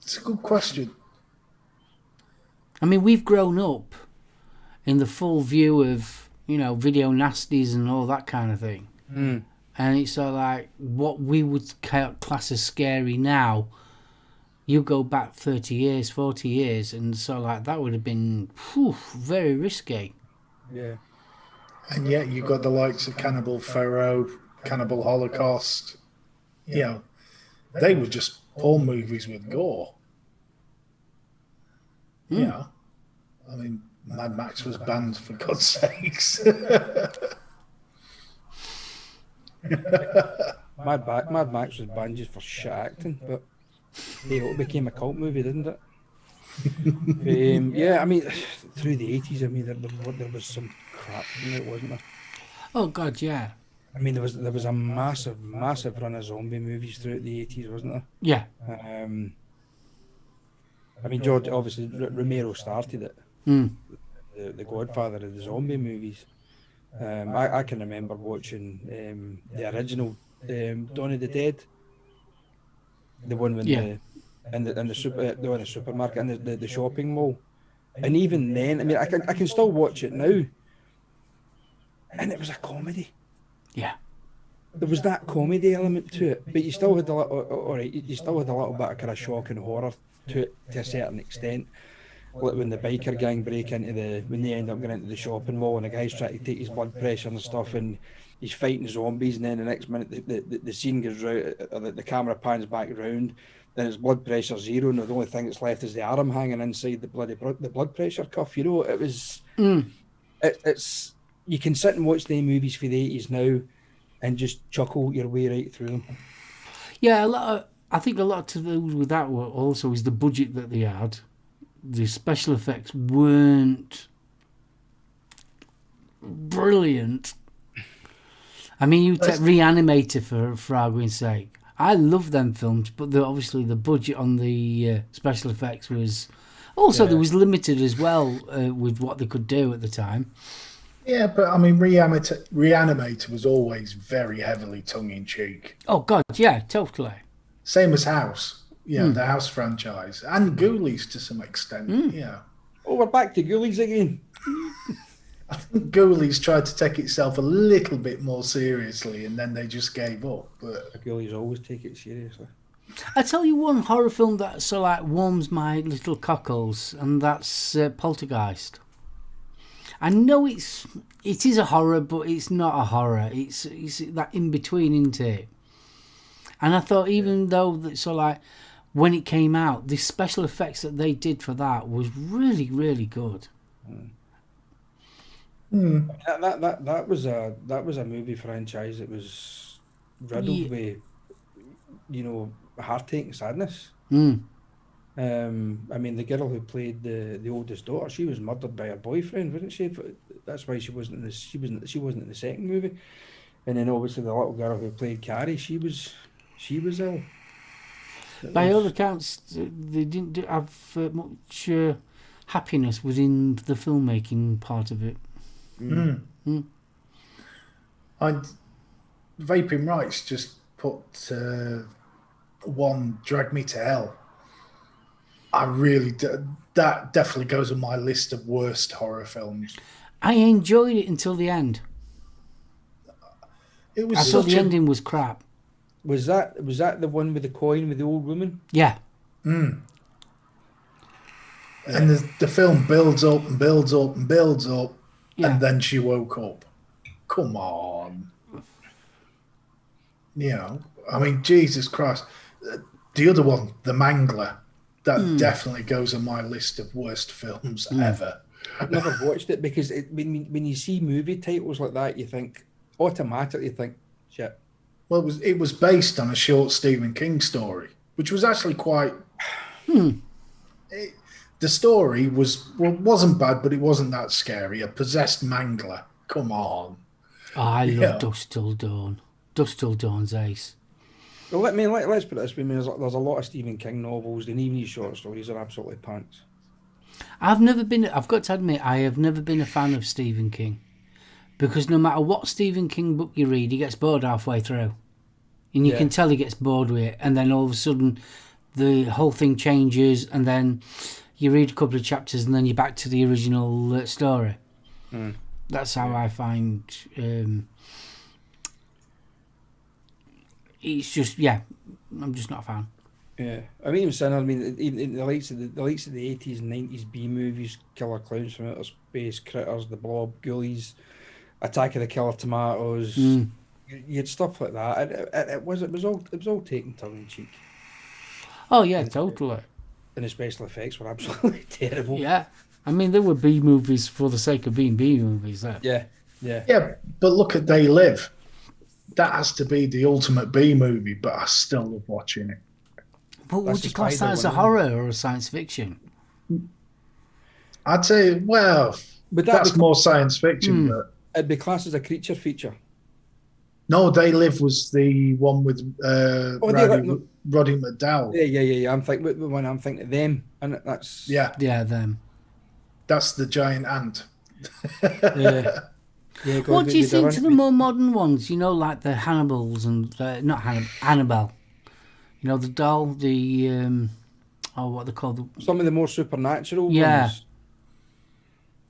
It's a good question. I mean, we've grown up in the full view of, video nasties and all that kind of thing. And it's sort of like what we would class as scary now. You go back 30 years, 40 years, and so like that would have been very risky. Yeah. And yet you got the likes of Cannibal Pharaoh, Cannibal Holocaust. They were just porn movies with gore. I mean, Mad Max was banned, for God's sakes. Mad Max was banned just for shit acting, but it became a cult movie, didn't it? Yeah, I mean, through the 80s, I mean, there was some crap in it, wasn't there? Oh, God, yeah. I mean, there was a massive run of zombie movies throughout the 80s, wasn't there? Yeah. I mean, George, obviously, Romero started it. The godfather of the zombie movies. I can remember watching the original Dawn of the Dead, the one when in the supermarket and the shopping mall, and even then, I mean, I can still watch it now, and it was a comedy. Yeah. There was that comedy element to it, but you still had you still had a little bit of kind of shock and horror to it to a certain extent. Like when the biker gang break into when they end up going into the shopping mall and the guy's trying to take his blood pressure and stuff, and he's fighting zombies, and then the next minute the scene goes round, or the camera pans back round, then his blood pressure zero, and the only thing that's left is the arm hanging inside the blood pressure cuff. You know, it was it's you can sit and watch the movies for the 80s now and just chuckle your way right through them. Yeah, I think a lot to do with that also is the budget that they had. The special effects weren't brilliant. I mean, you take Reanimator for argument's sake. I love them films, but obviously the budget on the special effects was also there was limited as well with what they could do at the time. Yeah, but I mean, Reanimator was always very heavily tongue-in-cheek. Oh, God, yeah, totally. Same as House, the House franchise, and Ghoulies to some extent, Oh, we're back to Ghoulies again. I think Ghoulies tried to take itself a little bit more seriously, and then they just gave up. But Ghoulies always take it seriously. I tell you one horror film that warms my little cockles, and that's Poltergeist. I know it is a horror, but it's not a horror. It's that in between, isn't it? And I thought, even though when it came out, the special effects that they did for that was really, really good. That was a movie franchise that was riddled with, heartache and sadness. I mean, the girl who played the oldest daughter, she was murdered by her boyfriend, wasn't she? That's why she wasn't in the second movie. And then obviously the little girl who played Carrie, she was ill. By all accounts, they didn't have much happiness within the filmmaking part of it. And vaping rights just put one Drag Me to Hell. I really that definitely goes on my list of worst horror films. I enjoyed it until the end. It was I thought such the a ending was crap. Was that the one with the coin with the old woman? Yeah. and the film builds up and builds up and builds up, Yeah. and then she woke up. Come on, I mean, Jesus Christ. The other one, The Mangler, that definitely goes on my list of worst films ever. I've never watched it because when you see movie titles like that, you automatically think, shit. Well, it was based on a short Stephen King story, which was actually quite. The story wasn't bad, but it wasn't that scary. A possessed mangler. Come on. Oh, I love Dusk Till Dawn. Dusk Till Dawn's ace. Well, let's put it this way. I mean, there's a lot of Stephen King novels, and even his short stories are absolutely pants. I've got to admit, I have never been a fan of Stephen King. Because no matter what Stephen King book you read, he gets bored halfway through. And you can tell he gets bored with it. And then all of a sudden, the whole thing changes. And then you read a couple of chapters and then you're back to the original story. That's how I find... it's just, I'm just not a fan. Yeah, even the likes of the 80s and 90s B movies, Killer Clowns from Outer Space, Critters, The Blob, Ghoulies, Attack of the Killer Tomatoes, you had stuff like that. It was all taken tongue in cheek. Oh yeah, totally. And the special effects were absolutely terrible. Yeah, I mean there were B movies for the sake of being B movies. There. Yeah, but look at They Live. That has to be the ultimate B movie, but I still love watching it. But would you class that as a horror or a science fiction? I'd say, but that's more science fiction. But it'd be classed as a creature feature. No, They Live was the one with Roddy McDowall. Yeah. I'm thinking of them, and that's them. That's the giant ant. What do you think to the more modern ones? Like the Hannibals and not Annabelle. The doll, what they call some of the more supernatural ones.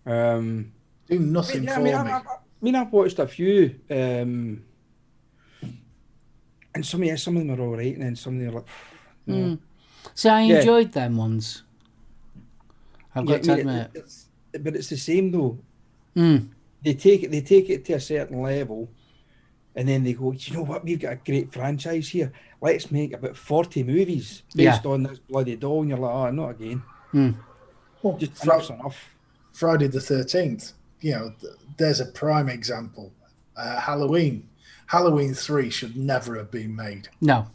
Do nothing for me. I've watched a few, and some of them are all right, and then some of them are like. So I enjoyed them ones. I've got to admit, but it's the same though. They take it to a certain level, and then they go, you know what? We've got a great franchise here. Let's make about 40 movies based on this bloody doll. And you're like, oh, not again. Well, just enough's enough. Friday the 13th. There's a prime example. Halloween. Halloween 3 should never have been made. No.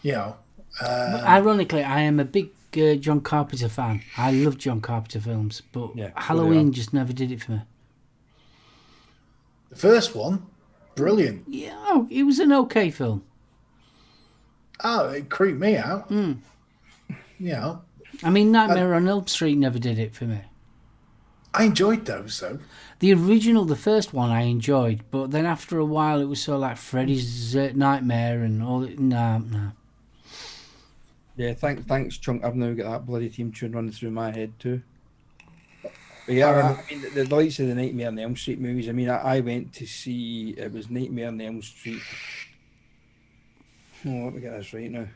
But ironically, I am a big John Carpenter fan. I love John Carpenter films, but Halloween just never did it for me. The first one, brilliant. Yeah, it was an okay film. Oh, it creeped me out. I mean, Nightmare on Elm Street never did it for me. I enjoyed those, though. The original, the first one, I enjoyed, but then after a while, it was sort of like Freddy's Nightmare and all. No. Yeah, thanks, Chunk. I've now got that bloody theme tune running through my head too. But I mean, the likes of the Nightmare on Elm Street movies. I mean, I went to see, it was Nightmare on Elm Street. Oh, let me get this right now.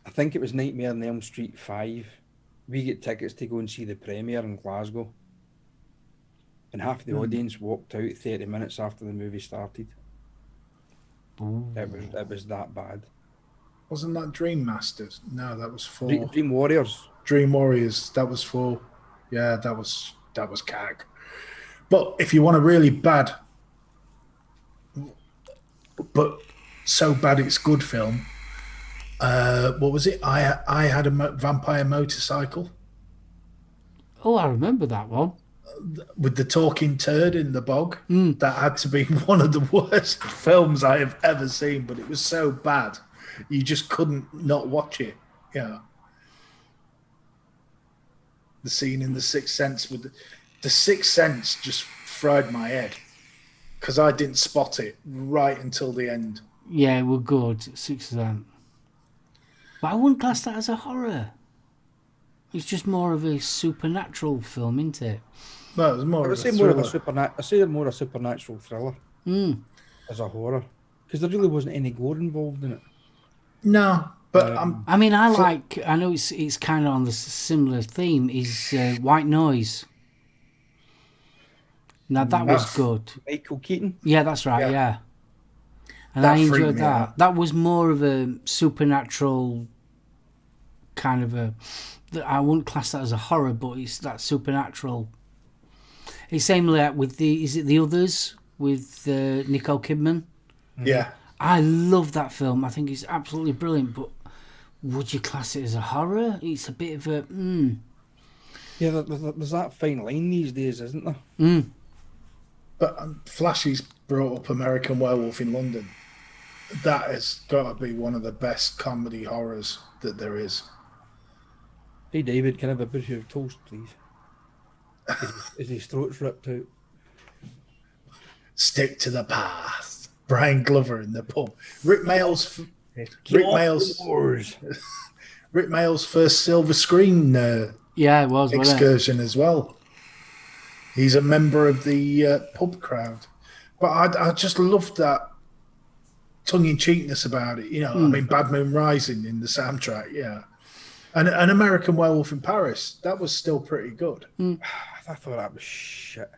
I think it was Nightmare on Elm Street 5. We get tickets to go and see the premiere in Glasgow. And half the audience walked out 30 minutes after the movie started. It was that bad. Wasn't that Dream Masters? No, that was 4. Dream Warriors. Dream Warriors. That was 4. Yeah, that was cag. But if you want a really bad, but so bad it's good film, what was it? I had a vampire motorcycle. Oh, I remember that one. With the talking turd in the bog. That had to be one of the worst films I have ever seen, but it was so bad. You just couldn't not watch it. Yeah. The scene in The Sixth Sense with the Sixth Sense just fried my head. because I didn't spot it right until the end. Yeah, we're good. 6%. But I wouldn't class that as a horror. It's just more of a supernatural film, isn't it? No, it was more I of would a say more of a thriller. I say more a supernatural thriller as a horror, because there really wasn't any gore involved in it. No, but I mean, I know it's kind of on the similar theme, is White Noise. Now, that was good. Michael Keaton. Yeah, that's right, yeah. And That I freaked enjoyed me that. out. That was more of a supernatural kind of a... I wouldn't class that as a horror, but it's that supernatural. It's same like with The Others with Nicole Kidman? yeah. I love that film. I think it's absolutely brilliant, but would you class it as a horror? It's a bit of a... Yeah, there's that fine line these days, isn't there? But Flashy's brought up American Werewolf in London. That has got to be one of the best comedy horrors that there is. Hey David, can I have a bit of toast, please? Is his throat's ripped out? Stick to the path. Brian Glover in the pub. Rick Mayall's first silver screen Yeah, it was, wasn't it? excursion as well. He's a member of the pub crowd. But I just loved that tongue-in-cheekness about it. You know, I mean, Bad Moon Rising in the soundtrack, yeah. And An American Werewolf in Paris, that was still pretty good. I thought that was shit.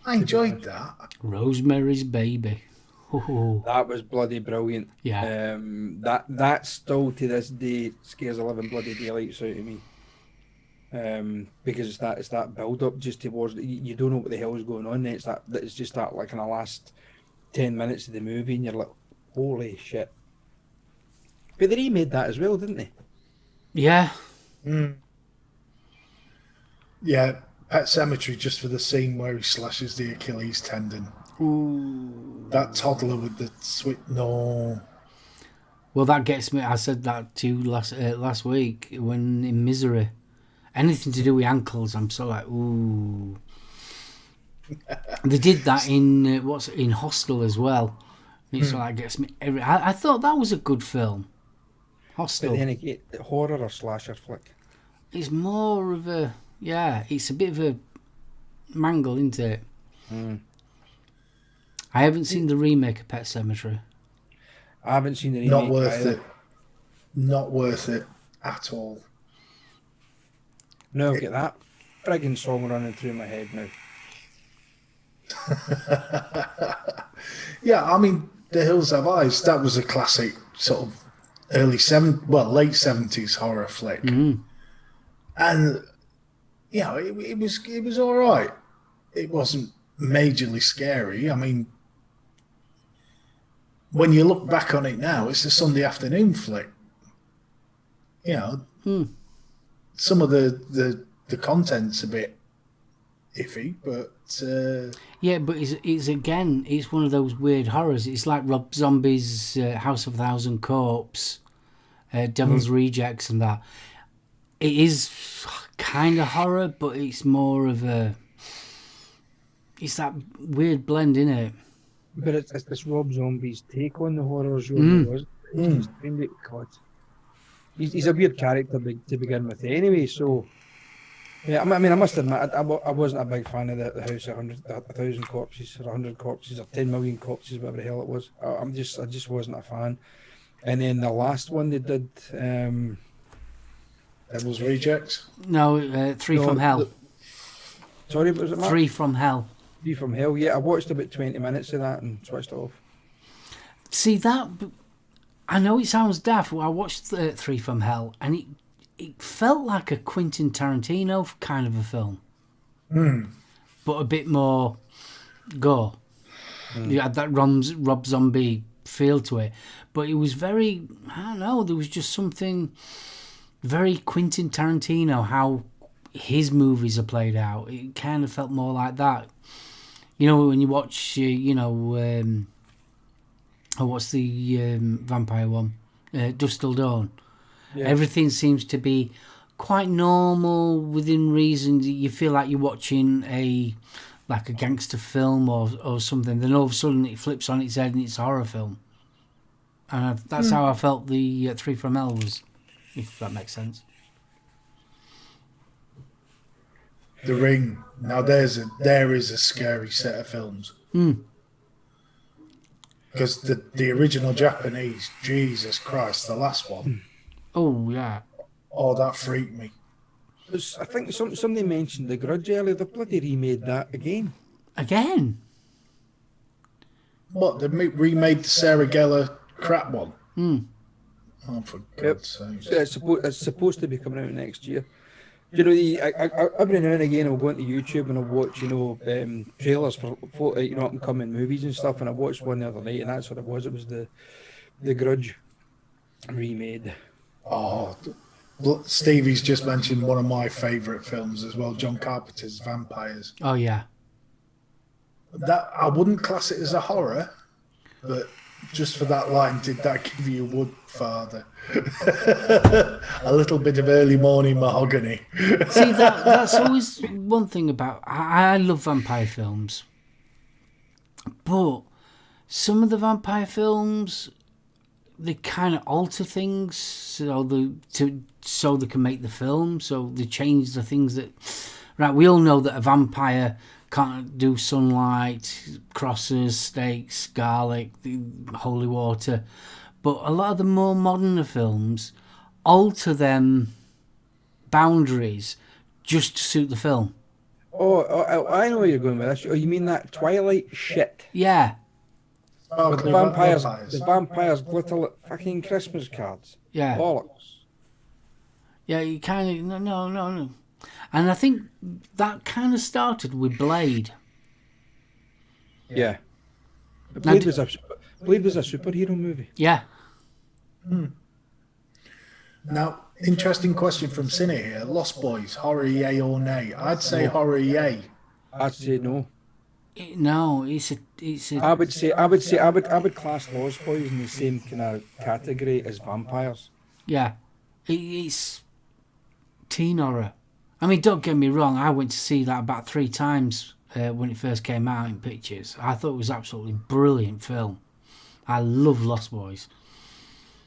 I enjoyed that. Rosemary's Baby. Oh, That was bloody brilliant. yeah. That still to this day scares the living bloody daylights out of me. Because it's that build up just towards you don't know what the hell is going on. It's just that like in the last 10 minutes of the movie, and you're like, holy shit. But they remade that as well, didn't they? Yeah. Yeah, Pet Sematary, just for the scene where he slashes the Achilles tendon. Ooh. That toddler with the sweet... No. Well, that gets me. I said that to you last week when in Misery. Anything to do with ankles, I'm so like, ooh. They did that in Hostel as well. It's so that gets me. I thought that was a good film. Hostel. But then again, horror or slasher flick. It's more of a it's a bit of a mangle, isn't it? I haven't seen the remake of Pet Sematary. I haven't seen the remake. Not worth either. it. Not worth it at all. No, get that friggin' song running through my head now. Yeah, I mean, The Hills Have Eyes, that was a classic sort of late 70s horror flick. And, you know, it was all right. It wasn't majorly scary. I mean, when you look back on it now, it's a Sunday afternoon flick. You know, some of the content's a bit iffy, but Yeah, but it's one of those weird horrors. It's like Rob Zombie's House of a Thousand Corpse, Devil's Rejects, and that. It is kind of horror, but it's more of it's that weird blend, in it. But it's this Rob Zombie's take on the horror genre, wasn't it? God. He's a weird character to begin with anyway, so... Yeah, I mean, I must admit, I wasn't a big fan of the House of 1,000 Corpses, or 100 Corpses, or 10 million Corpses, whatever the hell it was. I just wasn't a fan. And then the last one they did... Devil's Rejects. No, Three from Hell. Sorry, what was it, Mark? Three from Hell. Three from Hell, yeah. I watched about 20 minutes of that and switched off. See, that... I know it sounds daft. I watched Three from Hell, and it felt like a Quentin Tarantino kind of a film. But a bit more gore. You had that Rob Zombie feel to it. But it was very... I don't know, there was just something very Quentin Tarantino, how his movies are played out. It kind of felt more like that. You know, when you watch, what's the vampire one? Dusk Till Dawn. Yeah. Everything seems to be quite normal, within reason. You feel like you're watching a like a gangster film or something. Then all of a sudden it flips on its head and it's a horror film. And that's how I felt the 3 from Hell was, if that makes sense. The Ring. Now there is a scary set of films. Because the original Japanese, Jesus Christ, the last one. Oh, yeah. Oh, that freaked me. I think somebody mentioned The Grudge earlier. They bloody remade that again. Again? What, they remade the Sarah Gellar crap one? Oh, for God's sake. So it's supposed to be coming out next year. You know, every now and again I'll go into YouTube and I'll watch, trailers for up and coming movies and stuff. And I watched one the other night, and that's what it was. It was the Grudge remade. Oh, Stevie's just mentioned one of my favourite films as well, John Carpenter's Vampires. Oh, yeah. That I wouldn't class it as a horror, but just for that line, did that give you wood, Father? A little bit of early morning mahogany. See, that's always one thing about... I love vampire films. But some of the vampire films, they kind of alter things so they can make the film. So they change the things that... Right, we all know that a vampire can't do sunlight, crosses, stakes, garlic, holy water. But a lot of the more modern films alter them boundaries just to suit the film. Oh, I know where you're going with this. Oh, you mean that Twilight shit? Yeah. Oh, With the vampires glitter like fucking Christmas cards. Yeah. Bollocks. Yeah, you kind of... No. And I think that kind of started with Blade. Yeah. But Blade was a superhero movie. Yeah. Now, interesting question from Cine here. Lost Boys, horror yay or nay? I'd say horror yay. I'd say no. No, it's a. I would class Lost Boys in the same kind of category as vampires. Yeah. It's teen horror. I mean, don't get me wrong, I went to see that about 3 times when it first came out in pictures. I thought it was absolutely brilliant film. I love Lost Boys.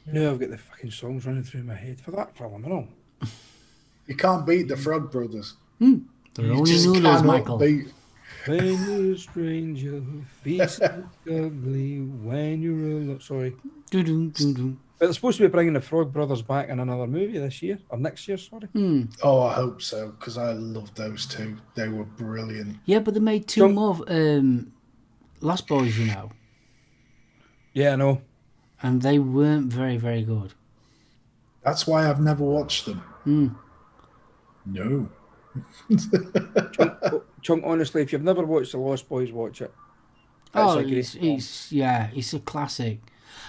Now I've got the fucking songs running through my head for that film, I know. You can't beat the Frog Brothers. They're You only just noodles, cannot Michael. beat. When you're a stranger, feast ugly, when you're alone. Sorry. Doo-doo-doo-doo. But they're supposed to be bringing the Frog Brothers back in another movie this year, or next year, sorry. Oh, I hope so, because I loved those two. They were brilliant. Yeah, but they made 2 more Lost Boys, you know. Yeah, I know. And they weren't very, very good. That's why I've never watched them. No. Chunk, honestly, if you've never watched The Lost Boys, watch it. It's a classic.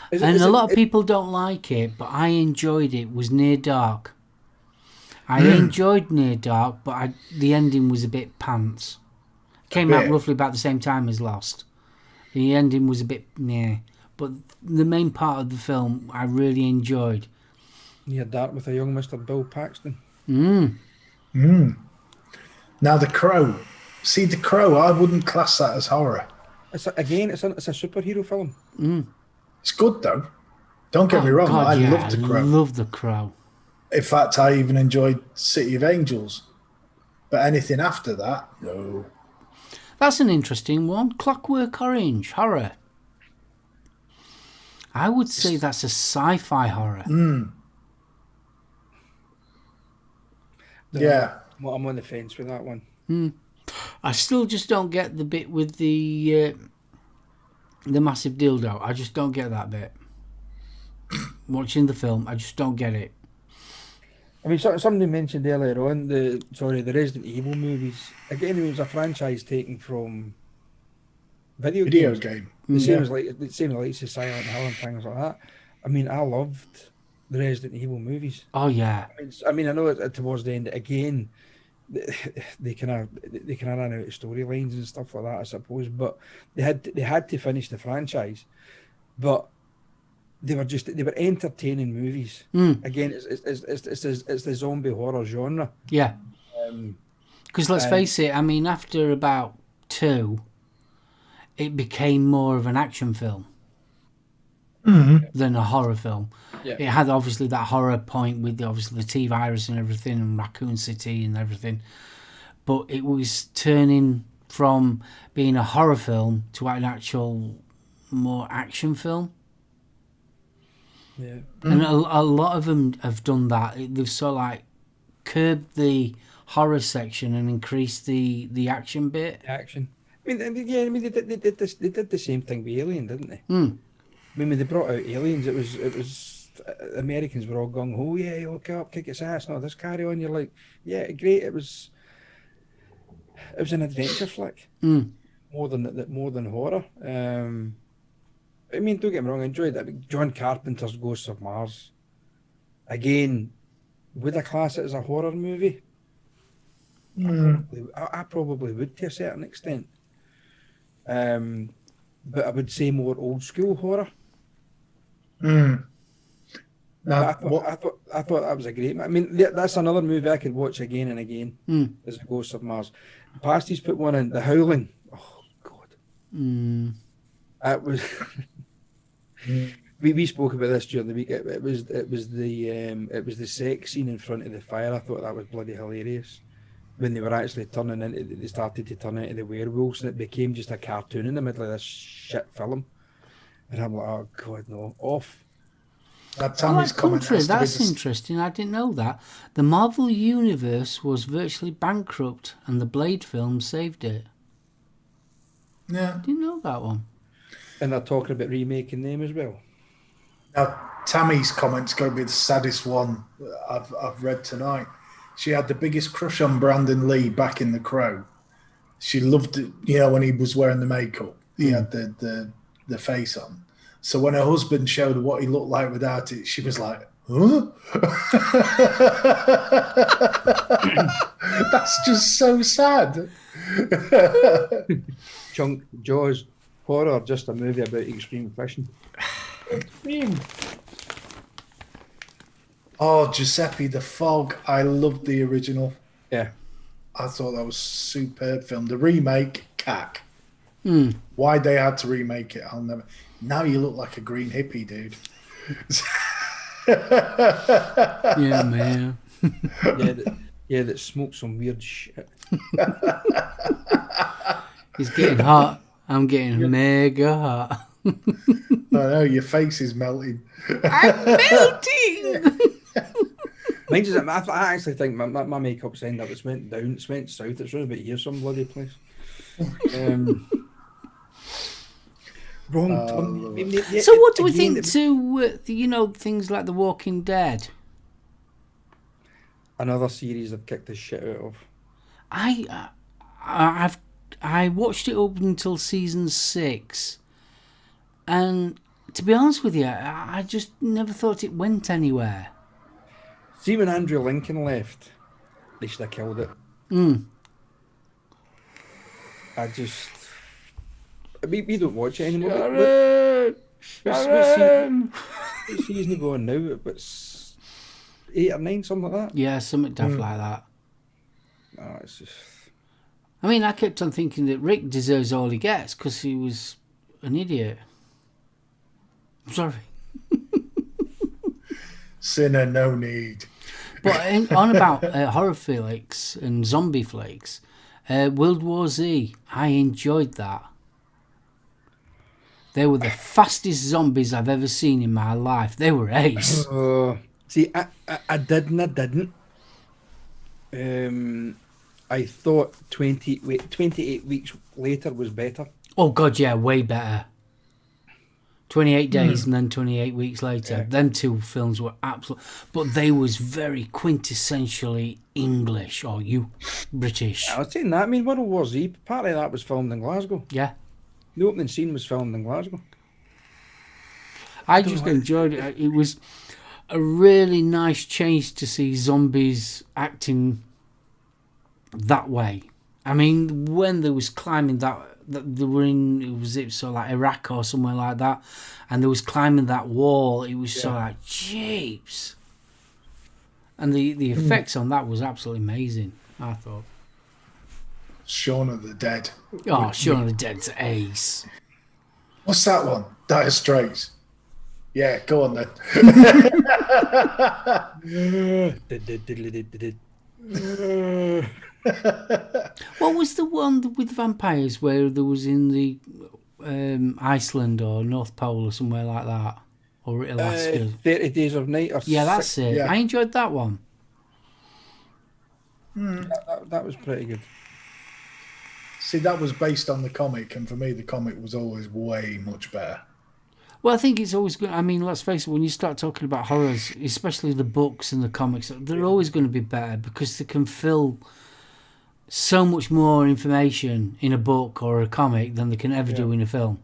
Is And a lot of it- people don't like it, but I enjoyed it. It was Near Dark. I enjoyed Near Dark, but the ending was a bit pants. Came out bit. roughly about the same time as Lost. The ending was a bit meh. But the main part of the film I really enjoyed. Near Dark with a young Mr. Bill Paxton. Now, The Crow. See, The Crow, I wouldn't class that as horror. It's a superhero film. It's good, though. Don't get me wrong, God, I yeah, love The Crow. I love The Crow. In fact, I even enjoyed City of Angels. But anything after that, no. That's an interesting one. Clockwork Orange, horror. I would say that's a sci-fi horror. Yeah. Well, I'm on the fence with that one. I still just don't get the bit with the massive dildo. I just don't get that bit. Watching the film, I just don't get it. I mean, somebody mentioned earlier on the Resident Evil movies. Again, it was a franchise taken from video games. game. The same as like Silent Hill and things like that. I mean, I loved the Resident Evil movies. Oh yeah, I mean, I know towards the end again, they kind of ran out of storylines and stuff like that, I suppose. But they had to finish the franchise. But they were entertaining movies. Again, it's the zombie horror genre. yeah. Because let's face it. I mean, after about 2, it became more of an action film than a horror film. Yeah. It had obviously that horror point with obviously the T-virus and everything and Raccoon City and everything, but it was turning from being a horror film to an actual more action film. Yeah. And a lot of them have done that. They've sort of like curbed the horror section and increased the action bit. Action. I mean, they did the same thing with Alien, didn't they? Mm. I mean, when they brought out Aliens, it was Americans were all gung ho, yeah, look up, kick its ass, no, this carry on. You're like, yeah, great. It was an adventure flick, more than horror. I mean, don't get me wrong, I enjoyed that. John Carpenter's Ghosts of Mars. Again, would I class it as a horror movie? I probably would to a certain extent. But I would say more old school horror. Now, I thought that was a great. I mean, that's another movie I could watch again and again. Is Ghosts of Mars. Pasty's put one in, The Howling. Oh God, that was. We spoke about this during the week. It was the sex scene in front of the fire. I thought that was bloody hilarious. When they were actually they started to turn into the werewolves, and it became just a cartoon in the middle of this shit film. And I'm like, oh God, no, off. Tammy's comment Country, has to be that's interesting. I didn't know that. The Marvel Universe was virtually bankrupt, and the Blade film saved it. Yeah. Didn't know that one. And they're talking about remaking them as well. Now, Tammy's comment's going to be the saddest one I've read tonight. She had the biggest crush on Brandon Lee back in The Crow. She loved it, when he was wearing the makeup. He had the face on. So when her husband showed her what he looked like without it, she was like, huh? That's just so sad. Chunk, Jaws, horror, just a movie about extreme fishing. Extreme. Oh, Giuseppe the Fog. I loved the original. Yeah. I thought that was a superb film. The remake, cack. Why they had to remake it, I'll never. Now you look like a green hippie, dude. Yeah, man. that smoked some weird shit. It's getting hot. I'm getting mega hot. I know, your face is melting. I'm melting! Mine just, I actually think my makeup's end up, it's went down, it's went south, it's round about here, some bloody place. Wrong turn. So what do we think to, things like The Walking Dead? Another series I've kicked the shit out of. I watched it up until season 6, and to be honest with you, I just never thought it went anywhere. See, when Andrew Lincoln left, they should have killed it. We don't watch it anymore. What season are going now? It's 8 or 9, something like that. Yeah, something daft like that. No, it's just. I mean, I kept on thinking that Rick deserves all he gets because he was an idiot. I'm sorry. Sinner, no need. But on about horror flicks and zombie flicks, World War Z, I enjoyed that. They were the fastest zombies I've ever seen in my life. They were ace. See, I did and I didn't. I thought 28 weeks later was better. Oh, God, yeah, way better. 28 days and then 28 weeks later. Yeah. Them two films were absolute. But they was very quintessentially English or British. I was saying that. I mean, World War Z, part of that was filmed in Glasgow. Yeah. The opening scene was filmed in Glasgow. I just enjoyed it. It was a really nice change to see zombies acting that way. I mean, when they was climbing that they were in, was it so like Iraq or somewhere like that, and they was climbing that wall, it was so like, jeeps. And the effects on that was absolutely amazing, I thought. Shaun of the Dead. Oh, Shaun of the Dead's ace. What's that one? Dire Straits. Yeah, go on then. What was the one with vampires where there was in the Iceland or North Pole or somewhere like that? Or Alaska? 30 Days of Night. Or Yeah, that's six- it. yeah. I enjoyed that one. That was pretty good. See, that was based on the comic, and for me, the comic was always way much better. Well, I think it's always good. I mean, let's face it, when you start talking about horrors, especially the books and the comics, they're always going to be better because they can fill so much more information in a book or a comic than they can ever do in a film.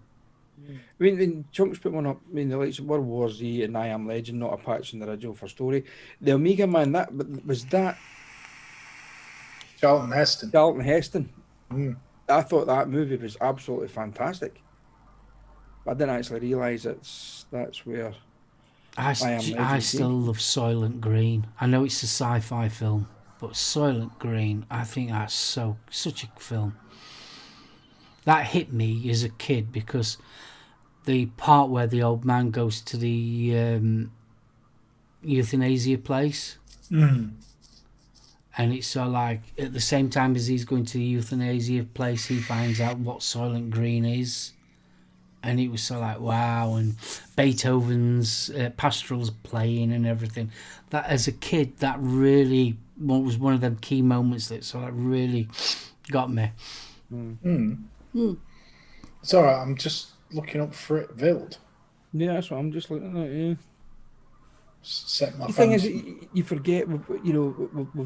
I mean, when Chunks put one up, I mean, the likes of World War Z and I Am Legend, not a patch in the original for story. The Omega Man, was that Charlton Heston. Charlton Heston. Mm. I thought that movie was absolutely fantastic. I didn't actually realise that's where I Legend still love Soylent Green. I know it's a sci-fi film, but Soylent Green, I think that's such a film. That hit me as a kid because the part where the old man goes to the euthanasia place, and it's so like at the same time as he's going to the euthanasia place, he finds out what Soylent Green is. And it was so like, wow, and Beethoven's pastorals playing and everything. That as a kid, that really was one of them key moments that really got me. It's all right. I'm just looking up Fright Wild. Yeah, that's what I'm just looking at. Yeah. Set my The thing is, phone- you forget, we've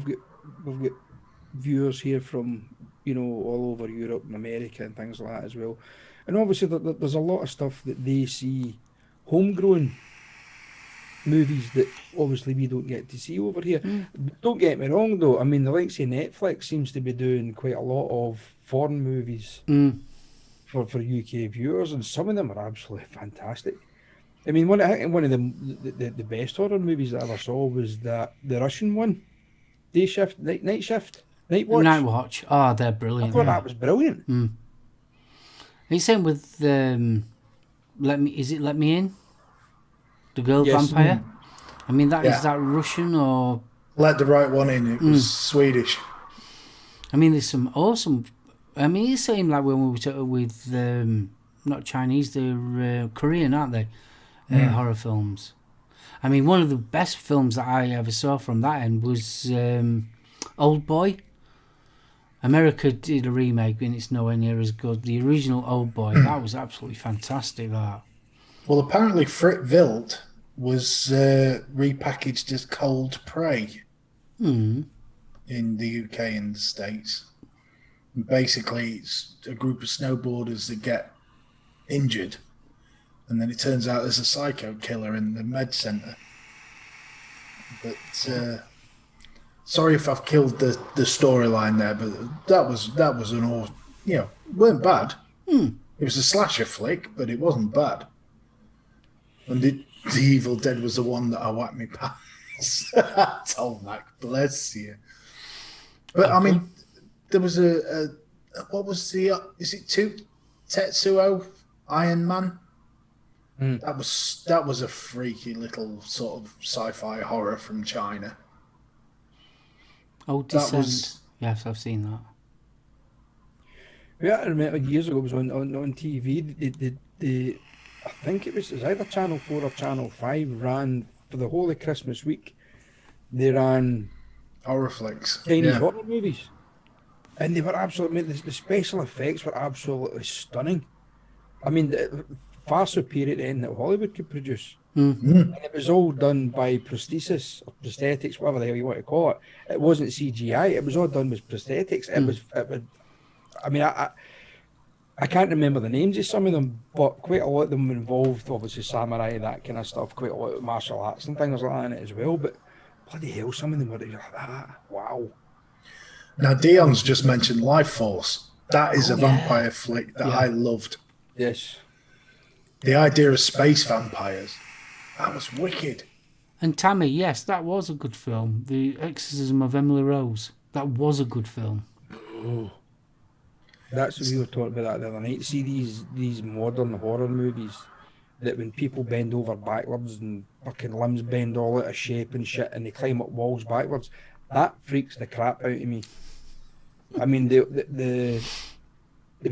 got viewers here from, all over Europe and America and things like that as well. And obviously, there's a lot of stuff that they see, homegrown movies that obviously we don't get to see over here. Don't get me wrong, though. I mean, the likes of Netflix seems to be doing quite a lot of foreign movies for UK viewers, and some of them are absolutely fantastic. I mean, one of the best horror movies that I ever saw was the Russian one, Day Shift, Night Shift, Night Watch. Night Watch. Oh, they're I brilliant. thought that was brilliant. It's same with Let Me In? The girl Yes. vampire? I mean, is Yeah. that Russian or... Let the right one in. It was Swedish. I mean, there's some awesome... I mean, it's the same like when we were talking with... not Chinese, they're Korean, aren't they? Horror films. I mean, one of the best films that I ever saw from that end was Old Boy. America did a remake and it's nowhere near as good. The original Old Boy, that was absolutely fantastic, that. Well, apparently Fright Wild was repackaged as Cold Prey in the UK and the States. And basically, it's a group of snowboarders that get injured, and then it turns out there's a psycho killer in the med centre. But sorry if I've killed the storyline there, but that was an awesome, it weren't bad. It was a slasher flick, but it wasn't bad. And the Evil Dead was the one that I whacked me past. Tolmac, bless you. But I mean, there was what was is it Tetsuo Iron Man? That was a freaky little sort of sci-fi horror from China. Oh, Descent. Yes, I've seen that. Yeah, I remember years ago it was on TV. They I think it was either Channel 4 or Channel 5 ran for the whole of Christmas week. They ran Horror flicks. Chinese horror movies, and they were absolutely. The special effects were absolutely stunning. I mean, far superior to anything that Hollywood could produce. And it was all done by prosthesis or prosthetics, whatever the hell you want to call it. It wasn't CGI. It was all done with prosthetics. It was. I mean, I can't remember the names of some of them, but quite a lot of them involved, obviously, samurai, that kind of stuff, quite a lot of martial arts and things like that in it as well. But bloody hell, some of them were like that. Wow. Now, Dion's just mentioned Life Force. That is a vampire flick that I loved. Yes. The idea of space vampires. That was wicked. And Tammy, yes, that was a good film. The Exorcism of Emily Rose. That was a good film. That's what we were talking about that the other night. See these modern horror movies that when people bend over backwards and fucking limbs bend all out of shape and shit and they climb up walls backwards, that freaks the crap out of me. I mean, have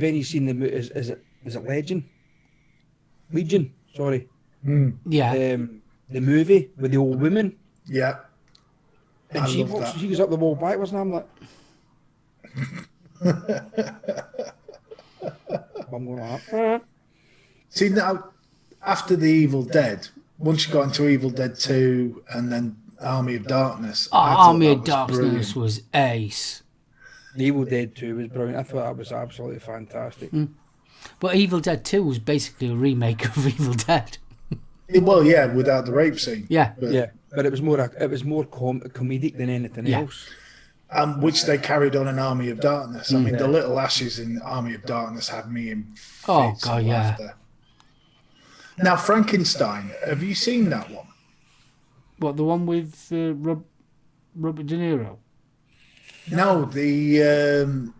any seen the is it Legion? Sorry. Yeah. The movie with the old woman. Yeah. And I she love walks, that. she goes up the wall backwards, and I'm like, I'm going like, See, now, after the Evil Dead, once you got into Evil Dead 2 and then Army of Darkness, I thought Army that of was Darkness brilliant. was ace. The Evil Dead 2 was brilliant. I thought that was absolutely fantastic. But Evil Dead 2 was basically a remake of Evil Dead. Well, yeah, without the rape scene. Yeah. But, Yeah, but it was more comedic than anything Yeah. else. which they carried on in Army of Darkness. I mean, the little ashes in Army of Darkness had me in fits Oh, God, of yeah. laughter. Now, Frankenstein, have you seen that one? What, the one with Robert De Niro? No, it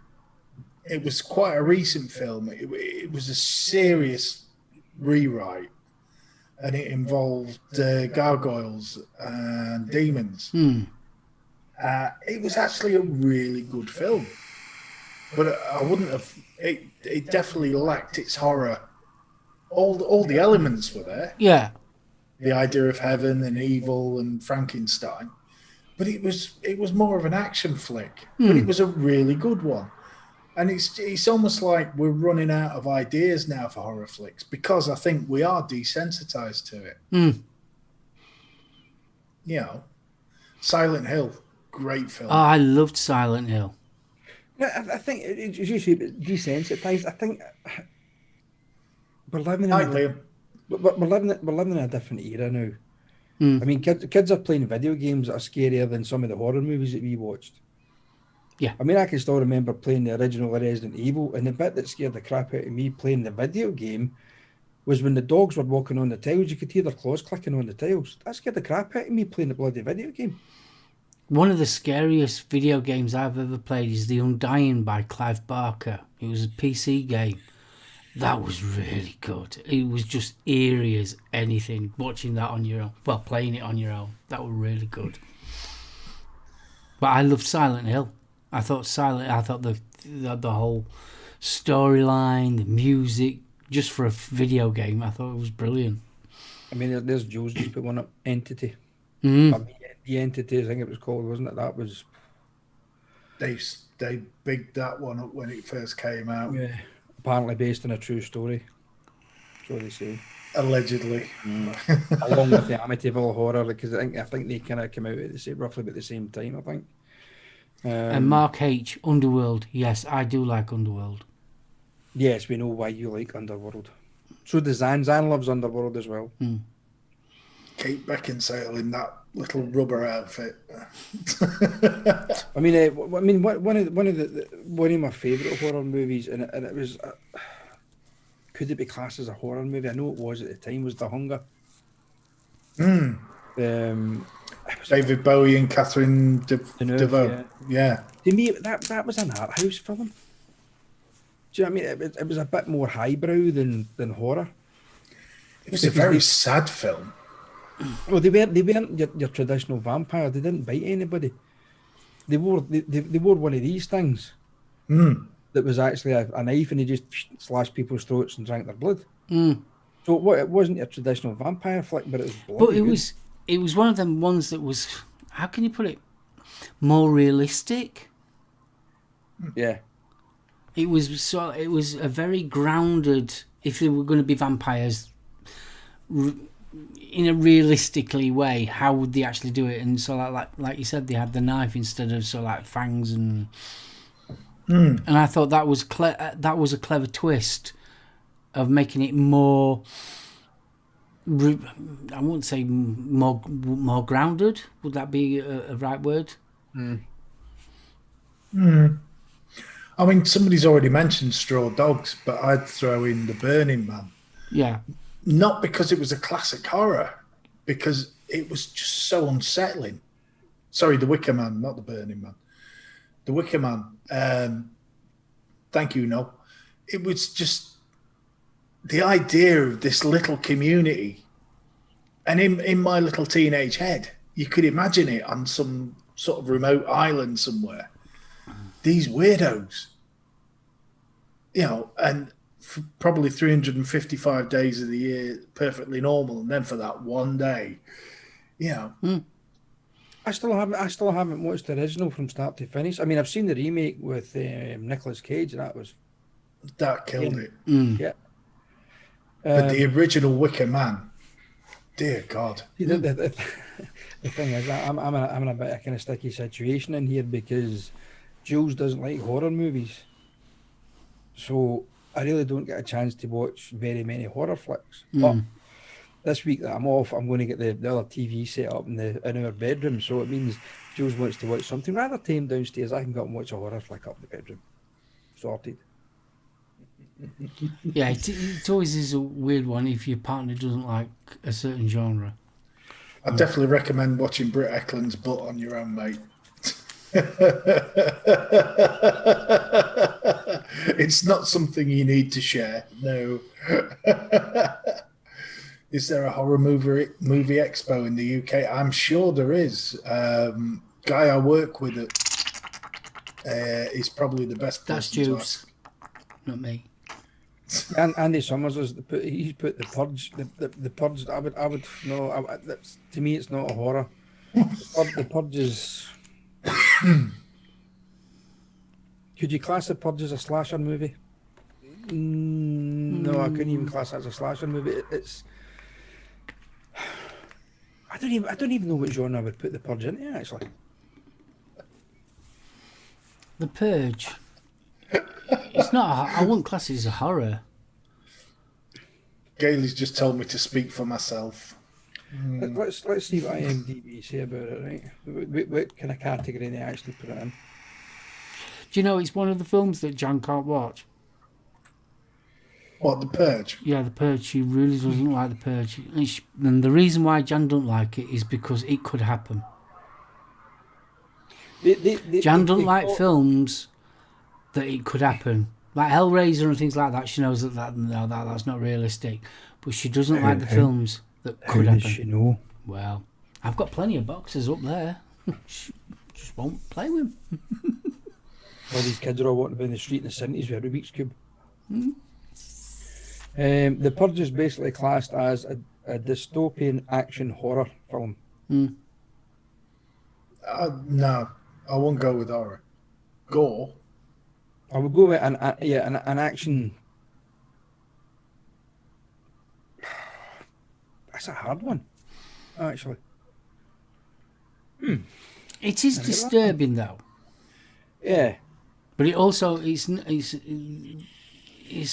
was quite a recent film. It was a serious rewrite, and it involved gargoyles and demons. It was actually a really good film, but I wouldn't have. It definitely lacked its horror. All the elements were there. Yeah. The idea of heaven and evil and Frankenstein, but it was more of an action flick. But it was a really good one. And it's almost like we're running out of ideas now for horror flicks because I think we are desensitized to it. You know, Silent Hill, great film. Oh, I loved Silent Hill. Yeah, I think it's usually desensitized. I think we're living Hi, in Liam. we're living in a different era now. I mean, kids are playing video games that are scarier than some of the horror movies that we watched. Yeah. I mean, I can still remember playing the original Resident Evil, and the bit that scared the crap out of me playing the video game was when the dogs were walking on the tiles. You could hear their claws clicking on the tiles. That scared the crap out of me playing the bloody video game. One of the scariest video games I've ever played is The Undying by Clive Barker. It was a PC game. That was really good. It was just eerie as anything. Watching that on your own, well, playing it on your own, that was really good. But I loved Silent Hill. I thought the whole storyline, the music, just for a video game, I thought it was brilliant. I mean, there's Joe's just put one up, Entity. Mm. I mean, the Entity, I think it was called, wasn't it? That was... They bigged that one up when it first came out, apparently based on a true story. So they say. allegedly. Along with the Amityville Horror, because I think they kind of came out at the same, roughly about the same time, I think. And Mark H, Underworld. Yes, I do like Underworld. Yes, we know why you like Underworld. So does Zan. Zan loves Underworld as well. Kate Beckinsale in that little rubber outfit. I mean, one of my favourite horror movies, and it was, could it be classed as a horror movie? I know it was at the time. Was The Hunger? David Bowie and Catherine Deneuve. Yeah. To me, that was an art house film. Do you know what I mean? It was a bit more highbrow than horror. It was a very sad film. Well, they weren't your traditional vampire. They didn't bite anybody. They wore one of these things that was actually a knife, and they just slashed people's throats and drank their blood. So it wasn't a traditional vampire flick, but it was bloody good. It was one of them ones that was, how can you put it, more realistic. Yeah. It was a very grounded. If they were going to be vampires, in a realistically way, how would they actually do it? And so, like you said, they had the knife instead of fangs and. And I thought that was a clever twist of making it more. I wouldn't say more grounded. Would that be a right word? I mean, somebody's already mentioned Straw Dogs, but I'd throw in The Burning Man. Yeah. Not because it was a classic horror, because it was just so unsettling. Sorry, The Wicker Man, not The Burning Man. The Wicker Man. Thank you, no. It was just the idea of this little community. And in my little teenage head, you could imagine it on some sort of remote island somewhere. These weirdos, and for probably 355 days of the year, perfectly normal. And then for that one day, I still haven't watched the original from start to finish. I mean, I've seen the remake with Nicolas Cage, and that killed it. Yeah. But the original Wicker Man, dear God. The thing is, I'm in a bit of a kind of sticky situation in here because Jules doesn't like horror movies. So I really don't get a chance to watch very many horror flicks. But this week that I'm off, I'm going to get the other TV set up in our bedroom. So it means Jules wants to watch something rather tame downstairs. I can go and watch a horror flick up in the bedroom. Sorted. Yeah, it always is a weird one if your partner doesn't like a certain genre. I definitely recommend watching Britt Eklund's butt on your own, mate. It's not something you need to share. No. Is there a horror movie expo in the UK? I'm sure there is. Guy I work with is probably the best. That's Jules, not me. And Andy Summers he's put the Purge. The Purge. I would no. That's, to me, it's not a horror. The Purge is. Could you class the Purge as a slasher movie? No, I couldn't even class that as a slasher movie. It's. I don't even know what genre I would put the Purge into, actually. The Purge. It's not. I wouldn't class it as a horror. Gailey's just told me to speak for myself. Let's see what IMDb say about it, right? What kind of category they actually put it in? Do you know it's one of the films that Jan can't watch? What, The Purge? Yeah, The Purge. She really doesn't like The Purge. And the reason why Jan don't like it is because it could happen. Jan don't like films that it could happen. Like Hellraiser and things like that, she knows that's not realistic. But she doesn't like the films that could happen. How does she know? Well, I've got plenty of boxes up there. Just won't play with them. All these kids are all walking down the street in the 70s with a Rubik's Cube. The Purge is basically classed as a dystopian action horror film. No, I won't go with horror. Gore. I would go with an action. That's a hard one, actually. It is disturbing though. Yeah. But it also it's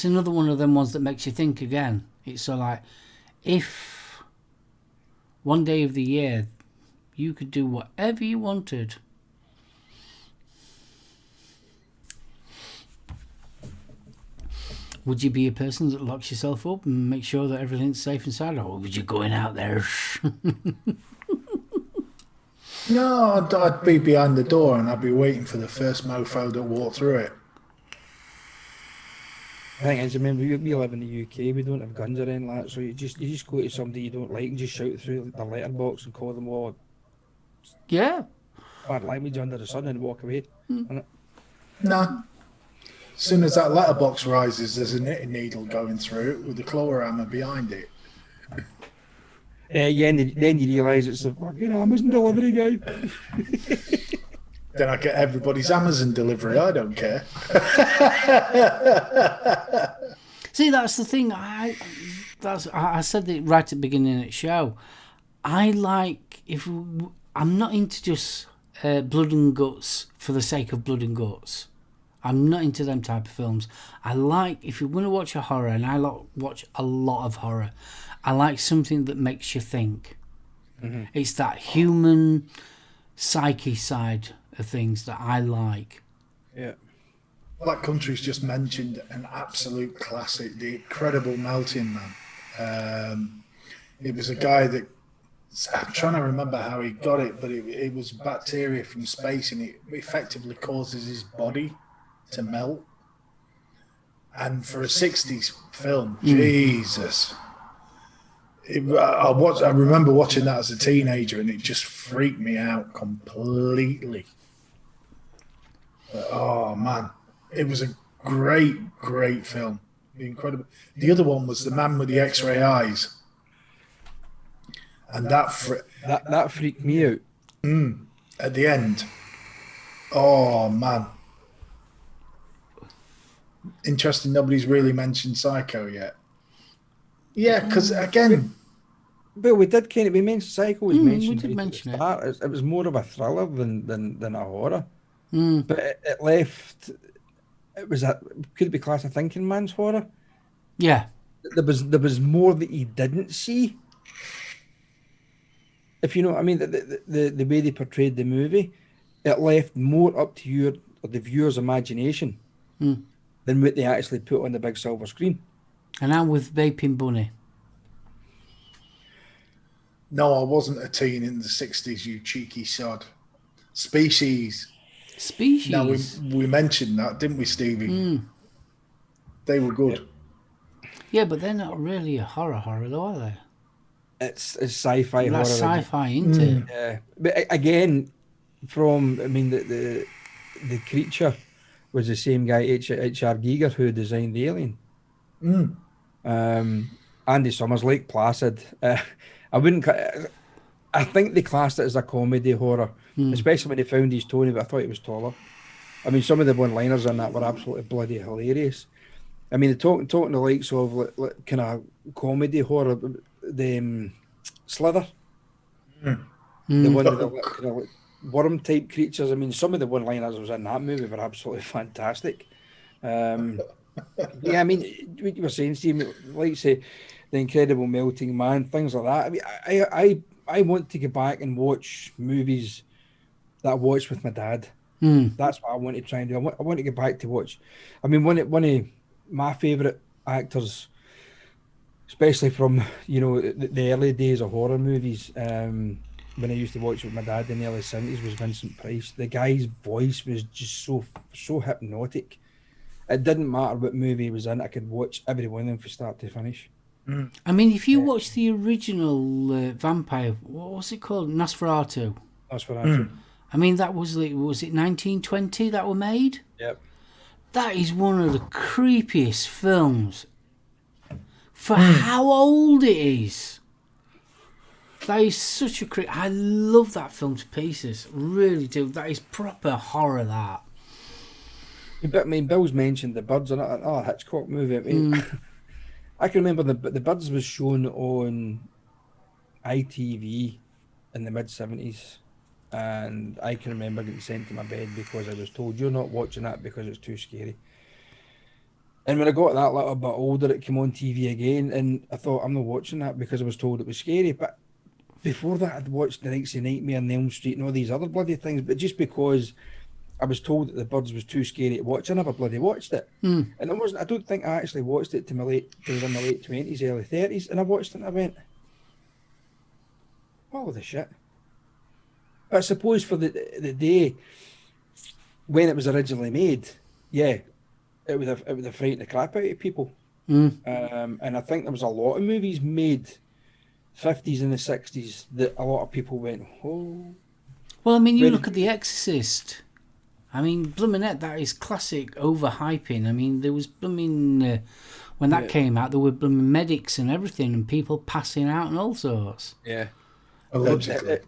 another one of them ones that makes you think again. It's so like, if one day of the year you could do whatever you wanted, would you be a person that locks yourself up and make sure that everything's safe inside, or would you going out there? No, I'd be behind the door and I'd be waiting for the first mofo that walked through it. I think as remember we live in the UK, we don't have guns or anything like that, so you just go to somebody you don't like and just shout through the letterbox and call them all Yeah. bad language under the sun and walk away. No. As soon as that letterbox rises, there's a knitting needle going through it with the claw hammer behind it. Yeah, and then you realise it's a fucking Amazon delivery guy. Then I get everybody's Amazon delivery. I don't care. See, that's the thing. I said it right at the beginning of the show. I'm not into just blood and guts for the sake of blood and guts. I'm not into them type of films. I like, if you're going to watch a horror, and I watch a lot of horror, I like something that makes you think. Mm-hmm. It's that human psyche side of things that I like. Yeah. Black Country's just mentioned an absolute classic, The Incredible Melting Man. It was a guy that, I'm trying to remember how he got it, but it was bacteria from space, and it effectively causes his body to melt. And for a 60s film, Jesus. I remember watching that as a teenager, and it just freaked me out completely. Oh, man. It was a great, great film. Incredible. The other one was The Man with the X-Ray Eyes. And that freaked me out. At the end. Oh, man. Interesting, nobody's really mentioned Psycho yet. Yeah, because again... But we did we mentioned Psycho was mentioned. We did mention it. It was more of a thriller than a horror. But it left... Could it be classed a thinking man's horror? Yeah. There was more that he didn't see. If you know what I mean, the way they portrayed the movie, it left more up to the viewer's imagination than what they actually put on the big silver screen. And I'm with Vaping Bunny. No, I wasn't a teen in the 60s, you cheeky sod. Species. Now, we mentioned that, didn't we, Stevie? They were good. Yeah, but they're not really a horror though, are they? It's sci-fi horror. That's sci-fi, isn't it? Yeah. But again, the creature was the same guy, H.R. Giger, who designed the Alien. Andy Summers, Lake Placid. I think they classed it as a comedy horror, especially when they found his Tony, but I thought he was taller. I mean, some of the one-liners in that were absolutely bloody hilarious. I mean, talking the likes of like kind of comedy horror, the Slither, the one with the kind of like worm-type creatures. I mean, some of the one-liners was in that movie were absolutely fantastic. Yeah, I mean, what you were saying, Steve, like say, The Incredible Melting Man, things like that. I mean, I want to go back and watch movies that I watched with my dad. That's what I want to try and do. I want to get back to watch. I mean, one of my favourite actors, especially from the early days of horror movies, when I used to watch with my dad in the early 70s, was Vincent Price. The guy's voice was just so hypnotic. It didn't matter what movie he was in, I could watch every one of them from start to finish. I mean, if you watch the original vampire, what was it called? Nosferatu. I mean, that was it 1920 that were made? Yep. That is one of the creepiest films for how old it is. That is such a creep. I love that film to pieces. Really do. That is proper horror, that. I mean, Bill's mentioned The Birds, another Hitchcock movie. I mean, I can remember the Birds was shown on ITV in the mid-70s, and I can remember getting sent to my bed because I was told, you're not watching that because it's too scary. And when I got that little bit older, it came on TV again, and I thought, I'm not watching that because I was told it was scary. But before that, I'd watched The Nights of Nightmare and Elm Street and all these other bloody things, but just because I was told that The Birds was too scary to watch, I never bloody watched it. And I don't think I actually watched it till I was in my late 20s, early 30s, and I watched it and I went, all of the shit. But I suppose for the day when it was originally made, yeah, it would have frightened the crap out of people. And I think there was a lot of movies made 50s and the 60s that a lot of people went, oh. Well, I mean, you look at The Exorcist. I mean, blooming it, that is classic overhyping. I mean, there was blooming when that came out, there were blooming medics and everything, and people passing out and all sorts. Yeah, allegedly.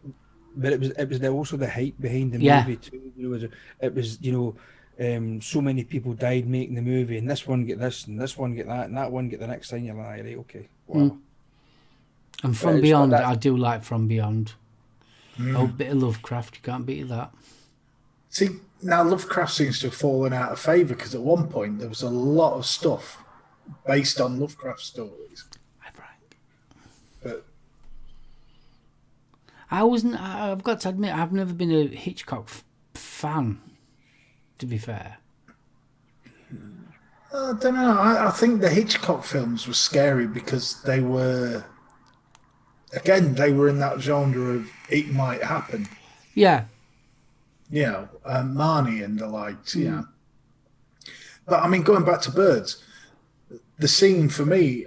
But it was also the hype behind the movie too. It was so many people died making the movie, and this one get this, and this one get that, and that one get the next thing. You're like, right, okay, whatever. And From Beyond, I do like From Beyond. Oh, bit of Lovecraft, you can't beat that. See, now Lovecraft seems to have fallen out of favour because at one point there was a lot of stuff based on Lovecraft stories. But I've got to admit, I've never been a Hitchcock fan, to be fair. I don't know. I think the Hitchcock films were scary because they were in that genre of it might happen. Yeah. You know, Marnie and the likes, yeah. But I mean, going back to Birds, the scene for me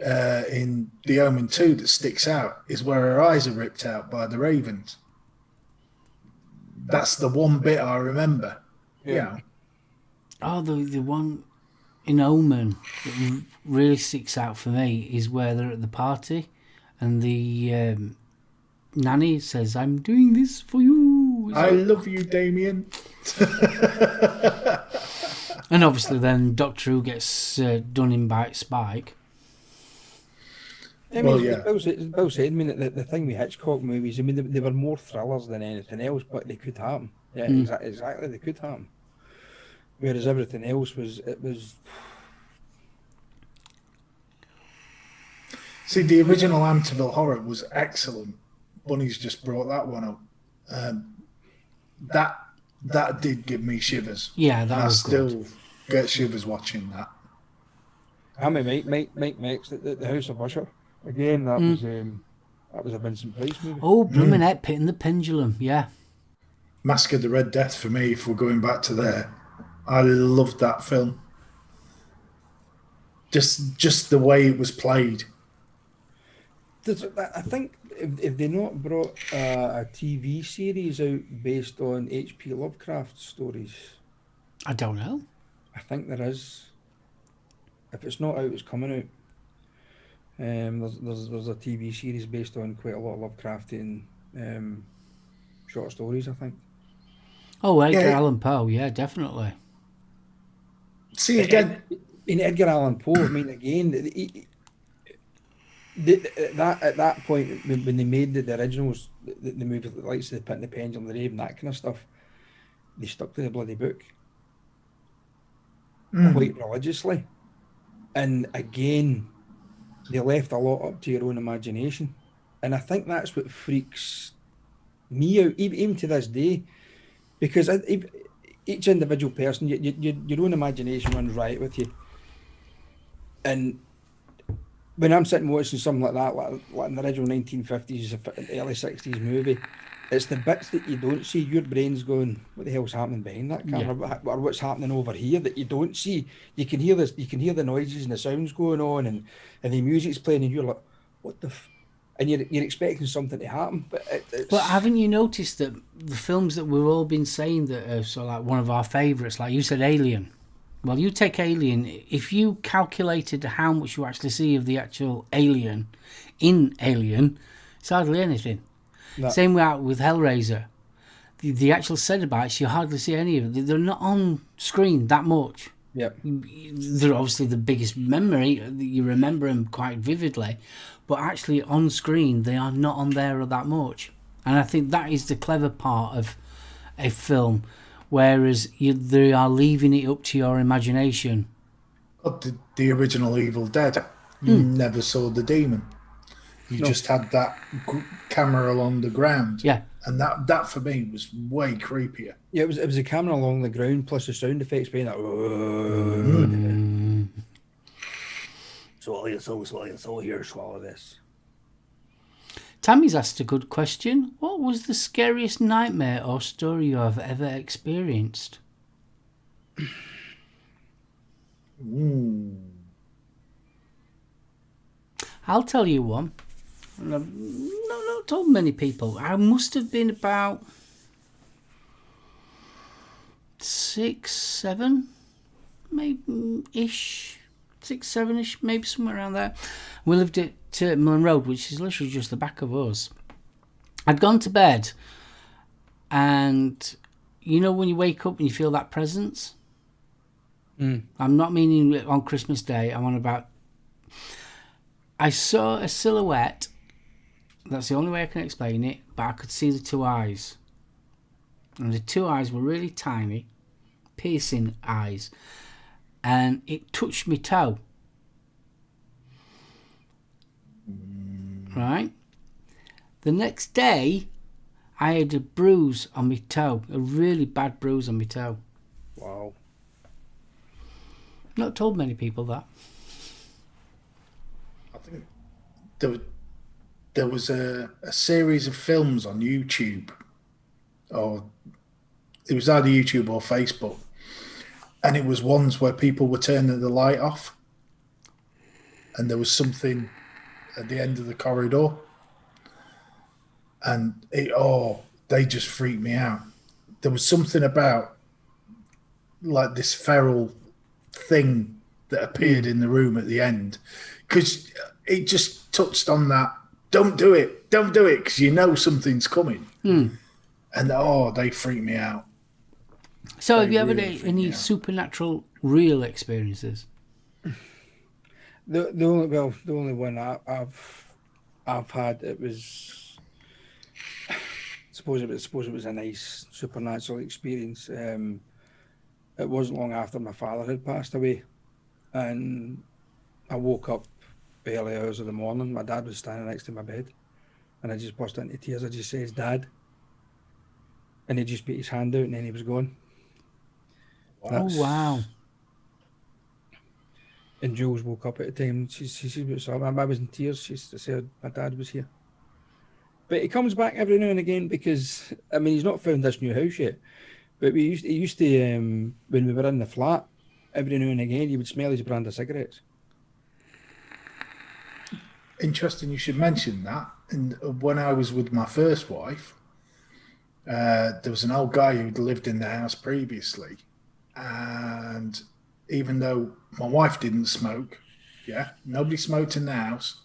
in The Omen 2 that sticks out is where her eyes are ripped out by the ravens. That's the one bit I remember. Yeah. Oh, the one in Omen that really sticks out for me is where they're at the party and the nanny says, "I'm doing this for you." I love you, Damien. And obviously then Doctor Who gets done in by Spike. I mean, Well, yeah. Bill said, I mean, the thing with Hitchcock movies, I mean, they were more thrillers than anything else, but they could happen. Yeah, exactly, they could happen. Whereas everything else was. See, the original Amityville Horror was excellent. Bunny's just brought that one up. That did give me shivers. Yeah, that and was I still get shivers watching that. I mean, Mike Max, the House of Usher. Again, that was a Vincent Price movie. Oh, blooming heck, Pit and the Pendulum, yeah. Mask of the Red Death for me, if we're going back to there. I loved that film. Just the way it was played. I think if they not brought a TV series out based on H.P. Lovecraft stories, I don't know. I think there is. If it's not out, it's coming out. There's a TV series based on quite a lot of Lovecraftian short stories, I think. Oh, Edgar Allan Poe, yeah, definitely. See, again... In Edgar Allan Poe, I mean, again, at that point, when they made the originals, the movie, the likes of the Pit and the Pendulum, the Raven, that kind of stuff, they stuck to the bloody book quite religiously. And again, they left a lot up to your own imagination. And I think that's what freaks me out, even to this day, because each individual person, your own imagination runs riot with you. And when I'm sitting watching something like that, like an original 1950s, early 60s movie, it's the bits that you don't see. Your brain's going, what the hell's happening behind that camera? Or what's happening over here that you don't see? You can hear this. You can hear the noises and the sounds going on, and the music's playing, and you're like, what the? And you're expecting something to happen, but But haven't you noticed that the films that we've all been saying that are so like one of our favourites, like you said, Alien. Well, you take Alien. If you calculated how much you actually see of the actual alien in Alien, it's hardly anything. No. Same with Hellraiser. The actual Cenobites, you hardly see any of them. They're not on screen that much. Yeah, they're obviously the biggest memory. You remember them quite vividly, but actually on screen they are not on there that much. And I think that is the clever part of a film, whereas they are leaving it up to your imagination. The original Evil Dead, you never saw the demon. You just had that camera along the ground. Yeah. And that for me was way creepier. Yeah, it was a camera along the ground plus the sound effects being that. So here, swallow this. Tammy's asked a good question. What was the scariest nightmare or story you have ever experienced? I'll tell you one. I've not told many people. I must have been about 6, 7, maybe ish, 6, 7-ish, maybe somewhere around there. We lived at Millen Road, which is literally just the back of us. I'd gone to bed, and you know when you wake up and you feel that presence? I'm not meaning on Christmas Day. I'm on about... I saw a silhouette. That's the only way I can explain it, but I could see the two eyes. And the two eyes were really tiny, piercing eyes. And it touched my toe. Right? The next day, I had a bruise on my toe. A really bad bruise on my toe. Wow. Not told many people that. I think there was a series of films on YouTube, or it was either YouTube or Facebook, and it was ones where people were turning the light off. and there was something at the end of the corridor, and they just freaked me out. There was something about like this feral thing that appeared in the room at the end, because it just touched on that. Don't do it, because you know something's coming. And they freaked me out. So, have you ever really had freak any me out. supernatural real experiences? The only one I've had, it was, I suppose it was a nice supernatural experience. It wasn't long after my father had passed away, and I woke up early hours of the morning. My dad was standing next to my bed, and I just burst into tears. I just says, "Dad," and he just put his hand out, and then he was gone. Oh, wow. And Jules woke up at the time. She said, "What's up?" I was in tears. She said, "My dad was here." But he comes back every now and again because, I mean, he's not found this new house yet. But he used to when we were in the flat, every now and again, you would smell his brand of cigarettes. Interesting you should mention that. And when I was with my first wife, there was an old guy who'd lived in the house previously. And even though my wife didn't smoke, nobody smoked in the house,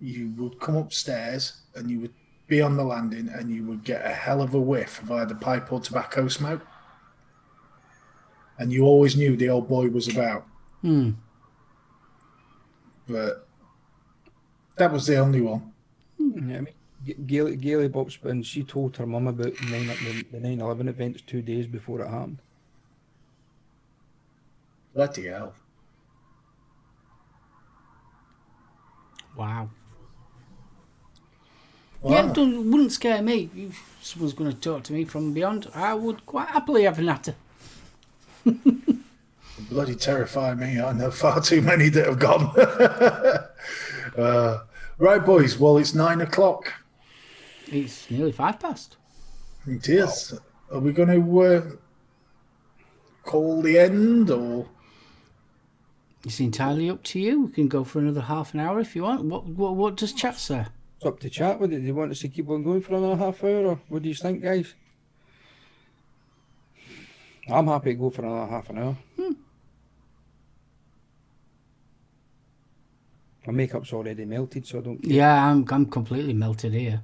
you would come upstairs and you would be on the landing and you would get a hell of a whiff of either pipe or tobacco smoke. And you always knew the old boy was about. But that was the only one. Yeah, I mean, Gailey Bobspin, she told her mum about the 9/11 events 2 days before it happened. Bloody hell. Wow. Wow. Yeah, wouldn't scare me. If someone's going to talk to me from beyond, I would quite happily have a natter. Bloody terrify me. I know far too many that have gone. Right, boys. Well, it's 9 o'clock. It's nearly 5 past. It is. Are we going to call the end, or? It's entirely up to you. We can go for another half an hour if you want. What does chat say? It's up to chat with it. Do you want us to keep on going for another half hour, or what do you think, guys? I'm happy to go for another half an hour. My makeup's already melted, so I don't care. Yeah, I'm completely melted here.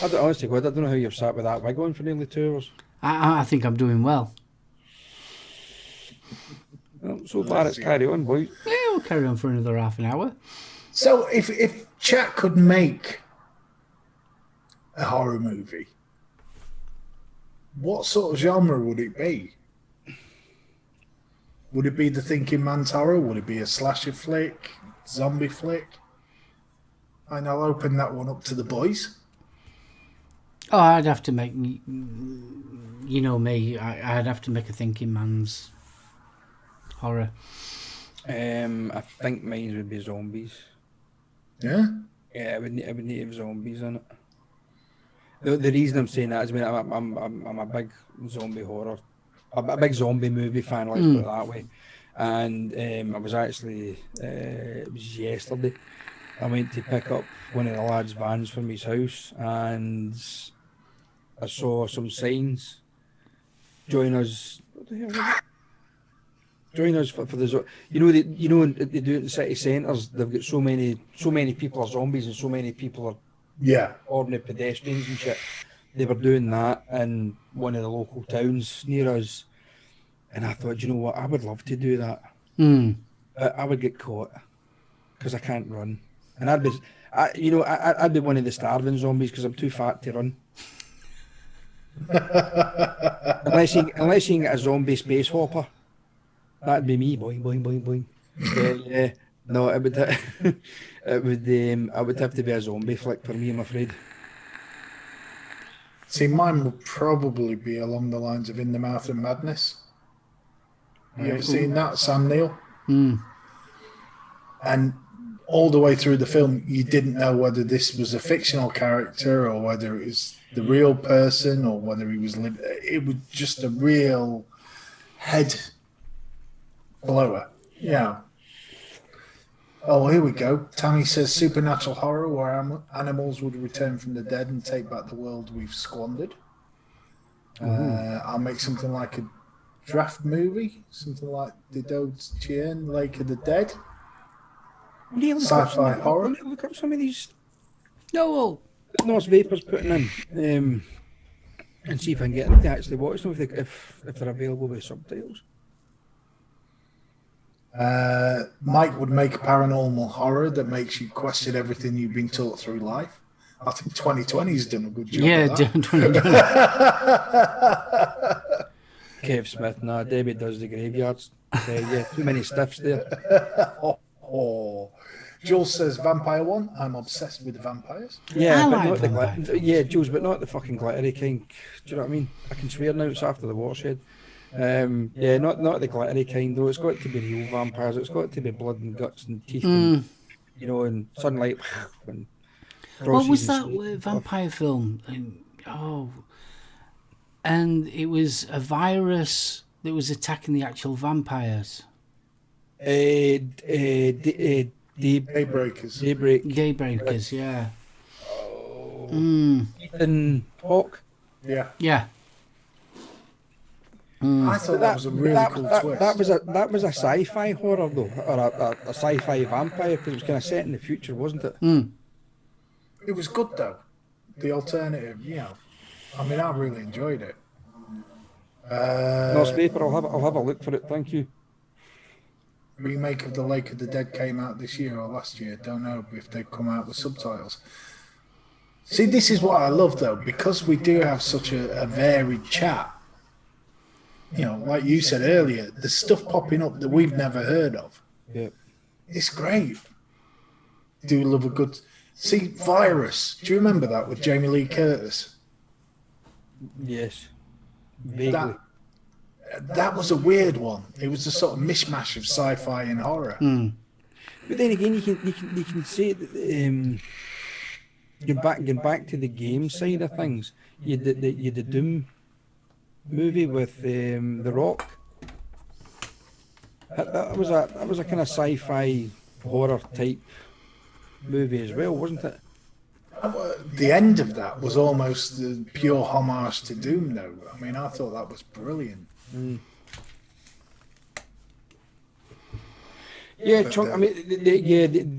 Honestly, God, I don't know how you've sat with that wig on for nearly 2 hours. I think I'm doing well. Well, so far it's carry on, boys. Yeah, we'll carry on for another half an hour. So, if chat could make a horror movie, what sort of genre would it be? Would it be the Thinking Man's horror? Would it be a slasher flick, zombie flick? And I'll open that one up to the boys. Oh, I'd have to make, you know me, I'd have to make a Thinking Man's horror. I think mine would be zombies. Yeah? Yeah, I would need to have zombies in it. The reason I'm saying that is, I mean, I'm a big zombie horror, a big zombie movie fan, let's put it that way. And I was actually, it was yesterday, I went to pick up one of the lads' vans from his house, and I saw some signs. Join us. What the hell was it? Join us for the they do it in the city centres. They've got so many people are zombies and so many people are ordinary pedestrians and shit. They were doing that in one of the local towns near us, and I thought, you know what, I would love to do that. But I would get caught because I can't run, and I'd be one of the starving zombies because I'm too fat to run. unless you can get a zombie space hopper, that'd be me. Boing boing boing boing. Yeah, no, it would I would have to be a zombie flick for me, I'm afraid. See, mine would probably be along the lines of In the Mouth of Madness. You ever seen that, Sam Neill? And all the way through the film, you didn't know whether this was a fictional character or whether it was the real person or whether he was living. It was just a real head blower. Yeah. Oh, here we go. Tammy says supernatural horror where animals would return from the dead and take back the world we've squandered. I'll make something like a draft movie, something like The Dode's Chien, Lake of the Dead. Sci-fi horror. Look up some of these No. Norse Vapors putting in, and see if I can get them to actually watch them if they're available with subtitles. Mike would make a paranormal horror that makes you question everything you've been taught through life. I think 2020's done a good job. Yeah, of that. 2020. Kev Smith, nah, Debbie does the graveyards. Yeah, too many stiffs there. Oh. Jules says vampire one. I'm obsessed with vampires. Yeah, I but like not the vampires. yeah, Jules, but not the fucking glittery kind. Do you know what I mean? I can swear now. It's after the watershed. Yeah, not the glittery kind though. It's got to be real vampires. It's got to be blood and guts and teeth, and, you know, and sunlight. And What was crosses that and stuff. vampire film? And it was a virus that was attacking the actual vampires. Daybreakers. Daybreak. Daybreakers, yeah. Ethan Hawke. Yeah. Yeah. I thought that was a really cool twist. That was a sci-fi horror though, or a sci-fi vampire, because it was kind of set in the future, wasn't it? It was good though. The alternative, you know. I mean, I really enjoyed it. Norse Vapor. I'll have a look for it. Thank you. Remake of The Lake of the Dead came out this year or last year. Don't know if they've come out with subtitles. See, this is what I love though, because we do have such a varied chat. You know, like you said earlier, the stuff popping up that we've never heard of. Yeah. It's great. Do love a good. See, Virus. Do you remember that with Jamie Lee Curtis? Yes. Vaguely. That was a weird one. It was a sort of mishmash of sci-fi and horror. But then again, you can say that you're back to the game side of things. You did the Doom movie with The Rock. That was a kind of sci-fi horror type movie as well, wasn't it? The end of that was almost the pure homage to Doom, though. I mean, I thought that was brilliant. Yeah, I mean,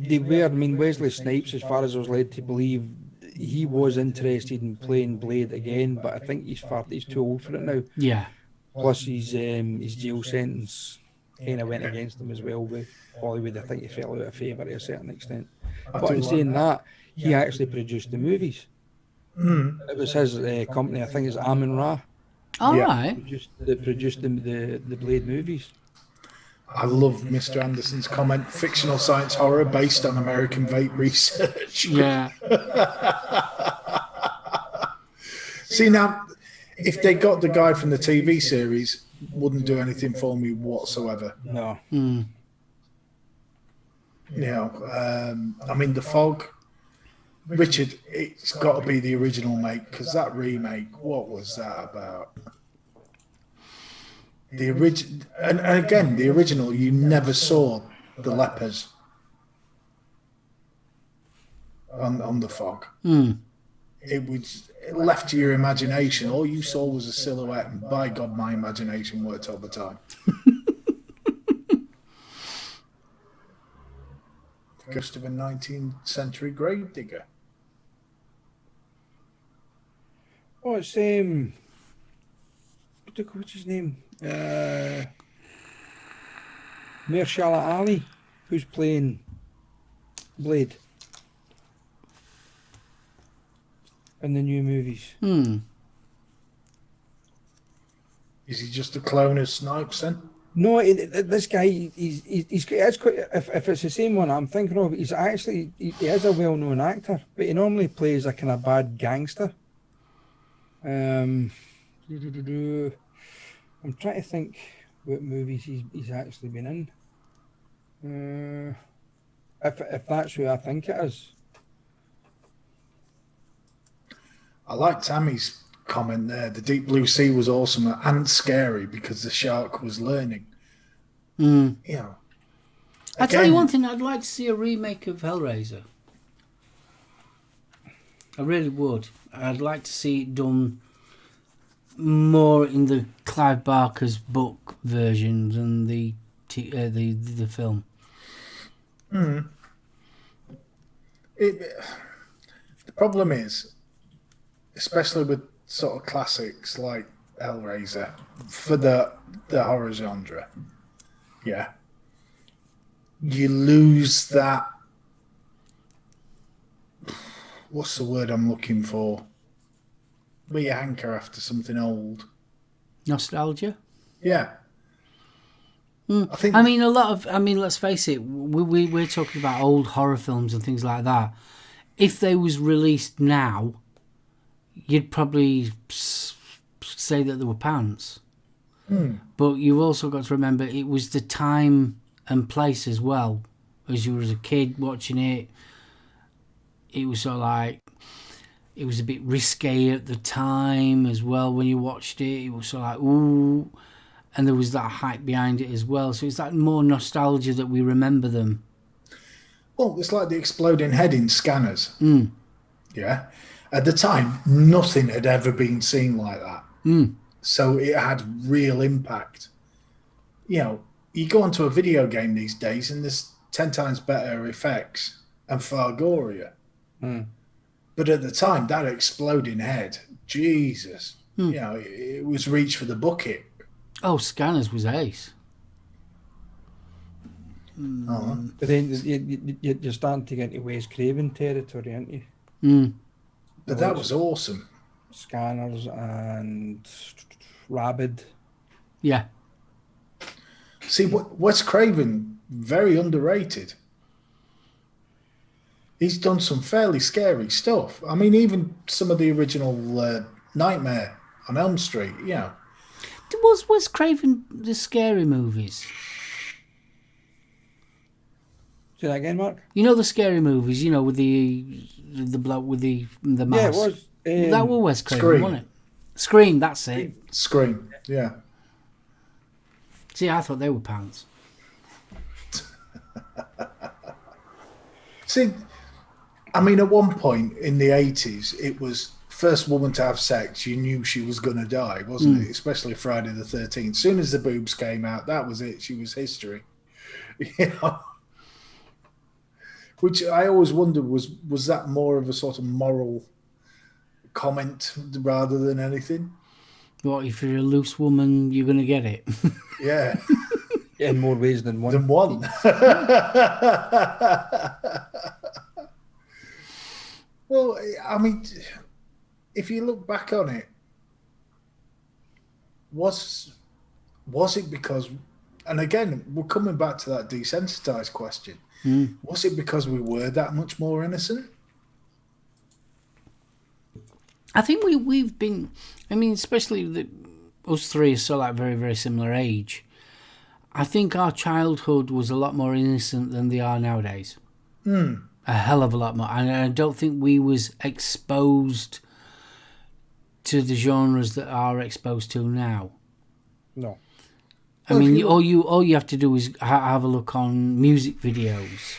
they were. I mean, Wesley Snipes, as far as I was led to believe, he was interested in playing Blade again, but I think he's too old for it now. Yeah. Plus, his jail sentence kind of went against him as well with Hollywood. I think he fell out of favour to a certain extent. But in saying that, he actually produced the movies. It was his company, I think it's Amun Ra, All Yeah. right. that produced the Blade movies. I love Mr. Anderson's comment, fictional science horror based on American vape research. Yeah. See, now, if they got the guy from the TV series, wouldn't do anything for me whatsoever. No. You know, I mean, The Fog, Richard, it's got to be the original, mate, because that remake, what was that about? The original, and again, the original, you never saw the lepers on The Fog. It left to your imagination. All you saw was a silhouette, and by God, my imagination worked all the time. Ghost of a 19th century grave digger. Oh, it's what's his name? Mahershala Ali, who's playing Blade in the new movies. Is he just a clone of Snipes then? No, this guy, he's quite. If it's the same one I'm thinking of, he is a well-known actor, but he normally plays a kind of bad gangster. I'm trying to think what movies he's actually been in. If that's who I think it is. I like Tammy's comment there. The Deep Blue Sea was awesome and scary because the shark was learning. You know, I tell you Again- one thing, I'd like to see a remake of Hellraiser. I really would. I'd like to see it done more in the Clive Barker's book version than the film. The problem is, especially with sort of classics like Hellraiser, for the horror genre, yeah, you lose that. What's the word I'm looking for? Where you hanker after something old. Nostalgia. Yeah. I think. I mean, a lot of. I mean, let's face it. We're talking about old horror films and things like that. If they was released now, you'd probably say that they were pants. But you've also got to remember it was the time and place as well. As you were as a kid watching it, it was sort of like it was a bit risque at the time as well. When you watched it, it was sort of like ooh. And there was that hype behind it as well. So it's that more nostalgia that we remember them. Well, it's like the exploding head in Scanners. Yeah. At the time, nothing had ever been seen like that. So it had real impact. You know, you go onto a video game these days and there's 10 times better effects and far gorier. But at the time, that exploding head, Jesus, you know, it was reach for the bucket. Oh, Scanners was ace. But then you're starting to get into Wes Craven territory, aren't you? But that was awesome. Scanners and Rabid. Yeah. See, Wes Craven, very underrated. He's done some fairly scary stuff. I mean, even some of the original Nightmare on Elm Street, you know. Was Wes Craven the scary movies? Say that again, Mark? You know the scary movies, you know, with the bloke with the mask. Yeah, it was. That was Wes Craven, Scream. wasn't it? Scream, that's it. Scream, yeah. See, I thought they were pants. See, I mean, at one point in the 80s, it was first woman to have sex, you knew she was going to die, wasn't it? Especially Friday the 13th. As soon as the boobs came out, that was it. She was history. You know? Which I always wondered, was that more of a sort of moral comment rather than anything? What, if you're a loose woman, you're going to get it? Yeah. In more ways than one. Than one. Well, I mean, if you look back on it, was it because, and again, we're coming back to that desensitized question, was it because we were that much more innocent? I think we've been, I mean, especially us three are so like very, very similar age. I think our childhood was a lot more innocent than they are nowadays. A hell of a lot more. And I don't think we was exposed to the genres that are exposed to now. No. I mean, all you have to do is have a look on music videos,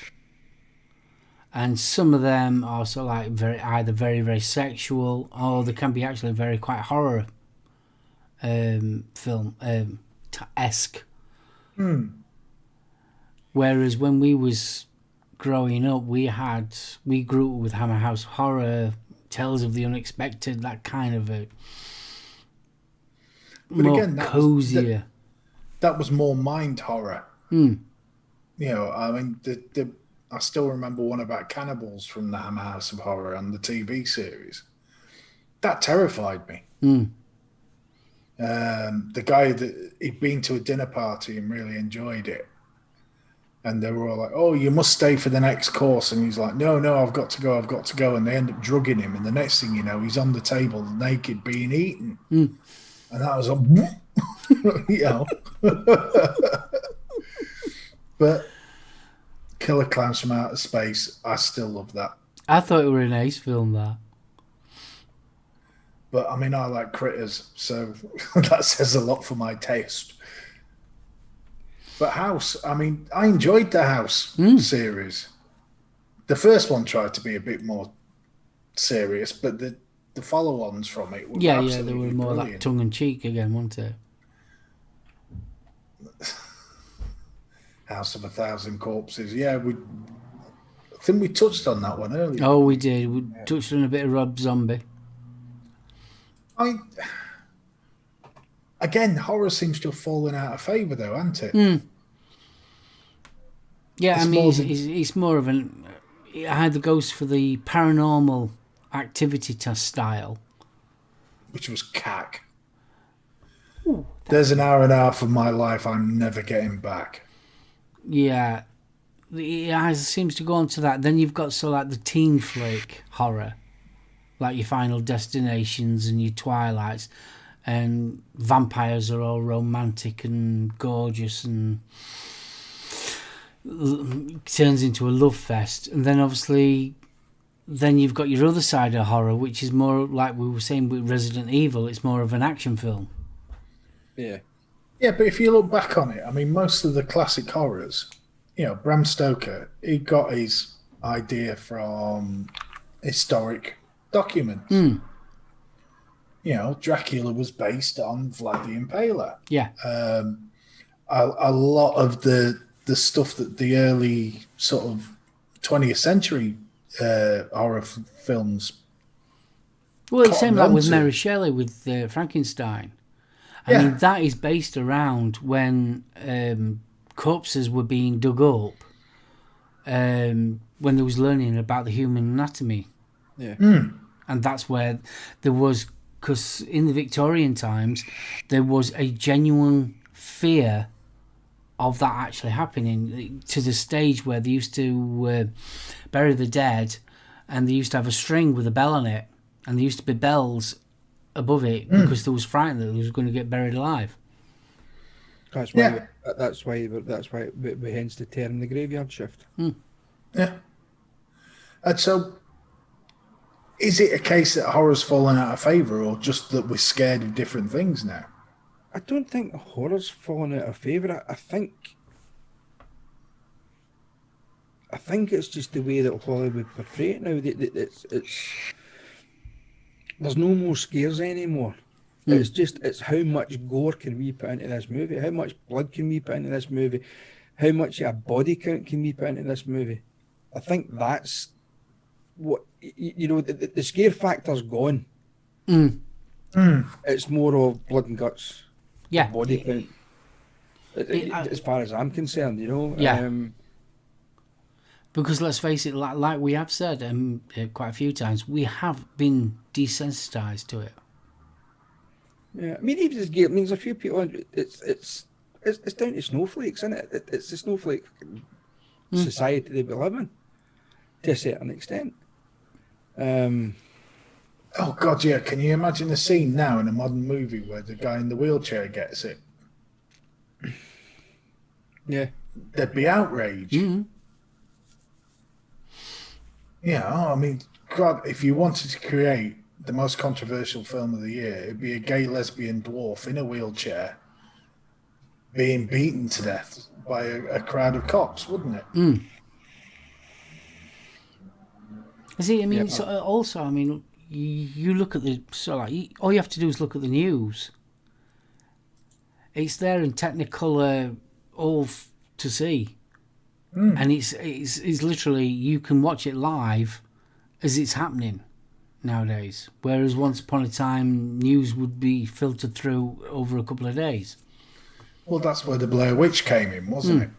and some of them are sort of like either very, very sexual, or they can be actually very quite horror film esque. Whereas when we was growing up, we grew up with Hammer House Horror, Tales of the Unexpected, that kind of a more cozier. That was more mind horror. You know, I mean, I still remember one about cannibals from the Hammer House of Horror on the TV series. That terrified me. The guy that he'd been to a dinner party and really enjoyed it. And they were all like, oh, you must stay for the next course. And he's like, no, I've got to go. And they end up drugging him. And the next thing you know, he's on the table naked being eaten. And that was you know. But Killer Clowns from Outer Space, I still love that. I thought it were an ace film, that. But I mean, I like Critters, so that says a lot for my taste. But House, I mean, I enjoyed the House series. The first one tried to be a bit more serious, but the follow-ons from it were Yeah, absolutely they were more brilliant. like tongue-in-cheek again, weren't they? House of a Thousand Corpses. Yeah, I think we touched on that one earlier. Oh, we did. We touched on a bit of Rob Zombie. Again, horror seems to have fallen out of favour, though, hasn't it? Yeah, It's I mean, more it's more of an... It either goes for the paranormal activity test style. Which was cack. There's an hour and a half of my life I'm never getting back. Yeah. It either seems to go on to that. Then you've got like the teen flick horror. Like your Final Destinations and your Twilights. And vampires are all romantic and gorgeous and turns into a love fest. And then obviously then you've got your other side of horror, which is more like we were saying with Resident Evil. It's more of an action film. Yeah. Yeah, but if you look back on it, I mean, most of the classic horrors, Bram Stoker, he got his idea from historic documents. Dracula was based on Vlad the Impaler. Yeah. A lot of the stuff that the early sort of 20th century horror films. Well, it's same like with onto. Mary Shelley with Frankenstein. I Yeah. mean, that is based around when corpses were being dug up, when they was learning about the human anatomy. Yeah. And that's where there was, because in the Victorian times, there was a genuine fear of that actually happening, to the stage where they used to bury the dead, and they used to have a string with a bell on it, and there used to be bells above it because they was frightened that they was going to get buried alive. That's why. That's why we hence the term the graveyard shift. Yeah. And so, is it a case that horror's fallen out of favour, or just that we're scared of different things now? I don't think horror's fallen out of favour. I think it's just the way that Hollywood portray it now. It's there's no more scares anymore. It's how much gore can we put into this movie? How much blood can we put into this movie? How much a body count can we put into this movie? I think that's what the scare factor's gone. It's more of blood and guts. Yeah. Body count. As far as I'm concerned, Yeah. Because let's face it, like we have said quite a few times, we have been desensitized to it. Yeah, I mean, even this game, there's a few people. It's down to snowflakes, isn't it? It's the snowflake society that we live in, to a certain extent. Oh God, yeah! Can you imagine a scene now in a modern movie where the guy in the wheelchair gets it? Yeah, There'd be outrage. I mean, God, if you wanted to create the most controversial film of the year, it'd be a gay lesbian dwarf in a wheelchair being beaten to death by a crowd of cops, wouldn't it? See, I mean, also, I mean, you look at all you have to do is look at the news. It's there in Technicolor, all to see, and it's literally, you can watch it live as it's happening nowadays. Whereas once upon a time, news would be filtered through over a couple of days. Well, that's where the Blair Witch came in, wasn't it?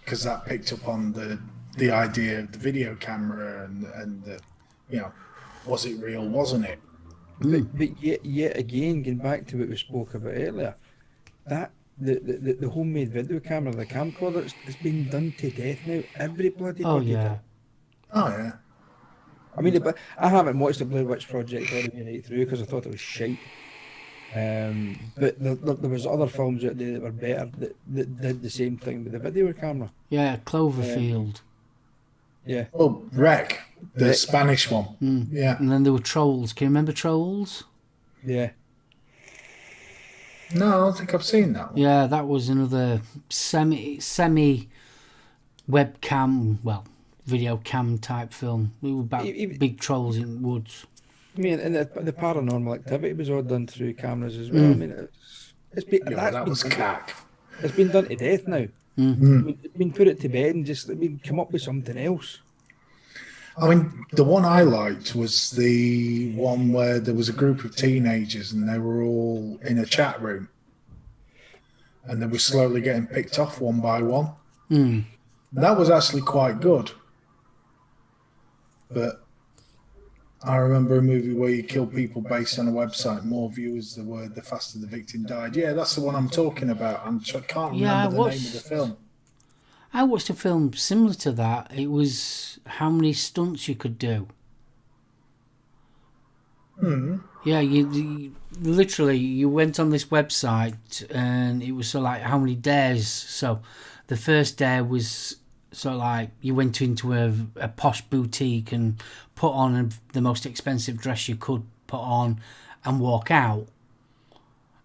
Because that picked up on the idea of the video camera and the, was it real, wasn't it? but yet again, getting back to what we spoke about earlier, that the homemade video camera, the camcorder, it's been done to death now. Every bloody Oh yeah. did. Oh, yeah. I mean, but I haven't watched the Blair Witch Project all the way right through because I thought it was shite. But there was other films out there that were better that did the same thing with the video camera. Yeah, Cloverfield. Yeah. Oh, Wreck, the Spanish one. Yeah. And then there were Trolls. Can you remember Trolls? Yeah. No, I don't think I've seen that one. Yeah, that was another semi webcam, well, video cam type film. We were about Even- big trolls in woods. I mean, and the paranormal activity was all done through cameras as well. I mean, Yeah, well, that was cack. it's been done to death now. I mean, it's been put it to bed and just come up with something else. I mean, the one I liked was the one where there was a group of teenagers and they were all in a chat room and they were slowly getting picked off one by one. That was actually quite good. But I remember a movie where you kill people based on a website. More viewers there were, the faster the victim died. Yeah, that's the one I'm talking about. I can't remember the name of the film. I watched a film similar to that. It was how many stunts you could do. Yeah, you literally you went on this website and it was sort of like how many dares. So the first dare was sort of like you went into a posh boutique and put on the most expensive dress you could put on and walk out,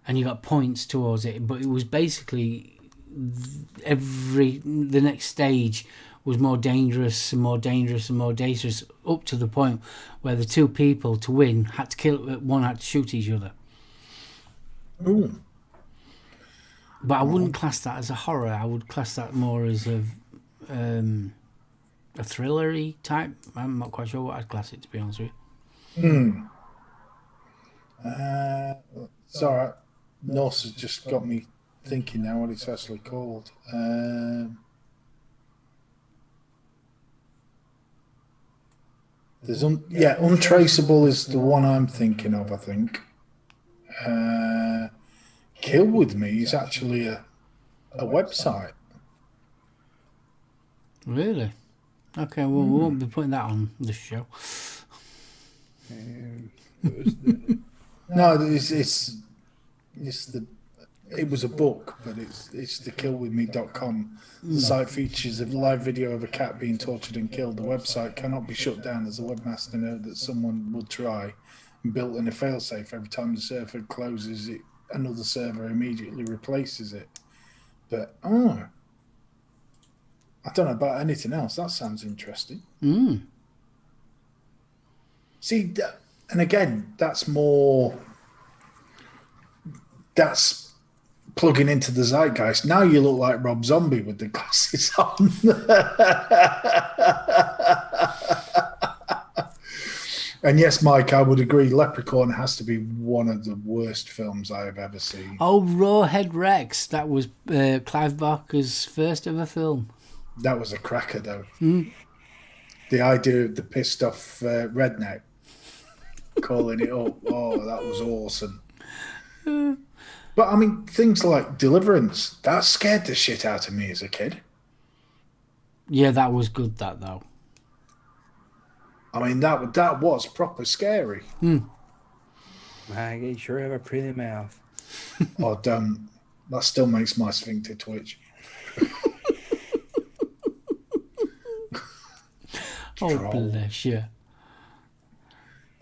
and you got points towards it. But it was basically the next stage was more dangerous and more dangerous and more dangerous, up to the point where the two people to win had to kill one, had to shoot each other. Ooh. But I wouldn't class that as a horror. I would class that more as a thriller-y type. I'm not quite sure what I'd class it, to be honest with you. It's all right. Norse has just got me thinking now what it's actually called. There's Untraceable is the one I'm thinking of, I think. Kill With Me is actually a website. Really? Okay, well, we won't be putting that on this show. No, it was a book, but it's the killwithme.com. The site features a live video of a cat being tortured and killed. The website cannot be shut down as the webmaster knows that someone will try, and built in a failsafe. Every time the server closes, another server immediately replaces it. But I don't know about anything else. That sounds interesting. See, and again, that's plugging into the zeitgeist. Now you look like Rob Zombie with the glasses on. And yes, Mike, I would agree. Leprechaun has to be one of the worst films I have ever seen. Oh, Rawhead Rex. That was Clive Barker's first ever film. That was a cracker, though. The idea of the pissed off redneck calling it up. Oh, that was awesome. But I mean, things like Deliverance, that scared the shit out of me as a kid. Yeah, that was good, that, though. I mean, that was proper scary. Maggie, sure have a pretty mouth. Oh, damn. That still makes my sphincter twitch. Oh, bless you.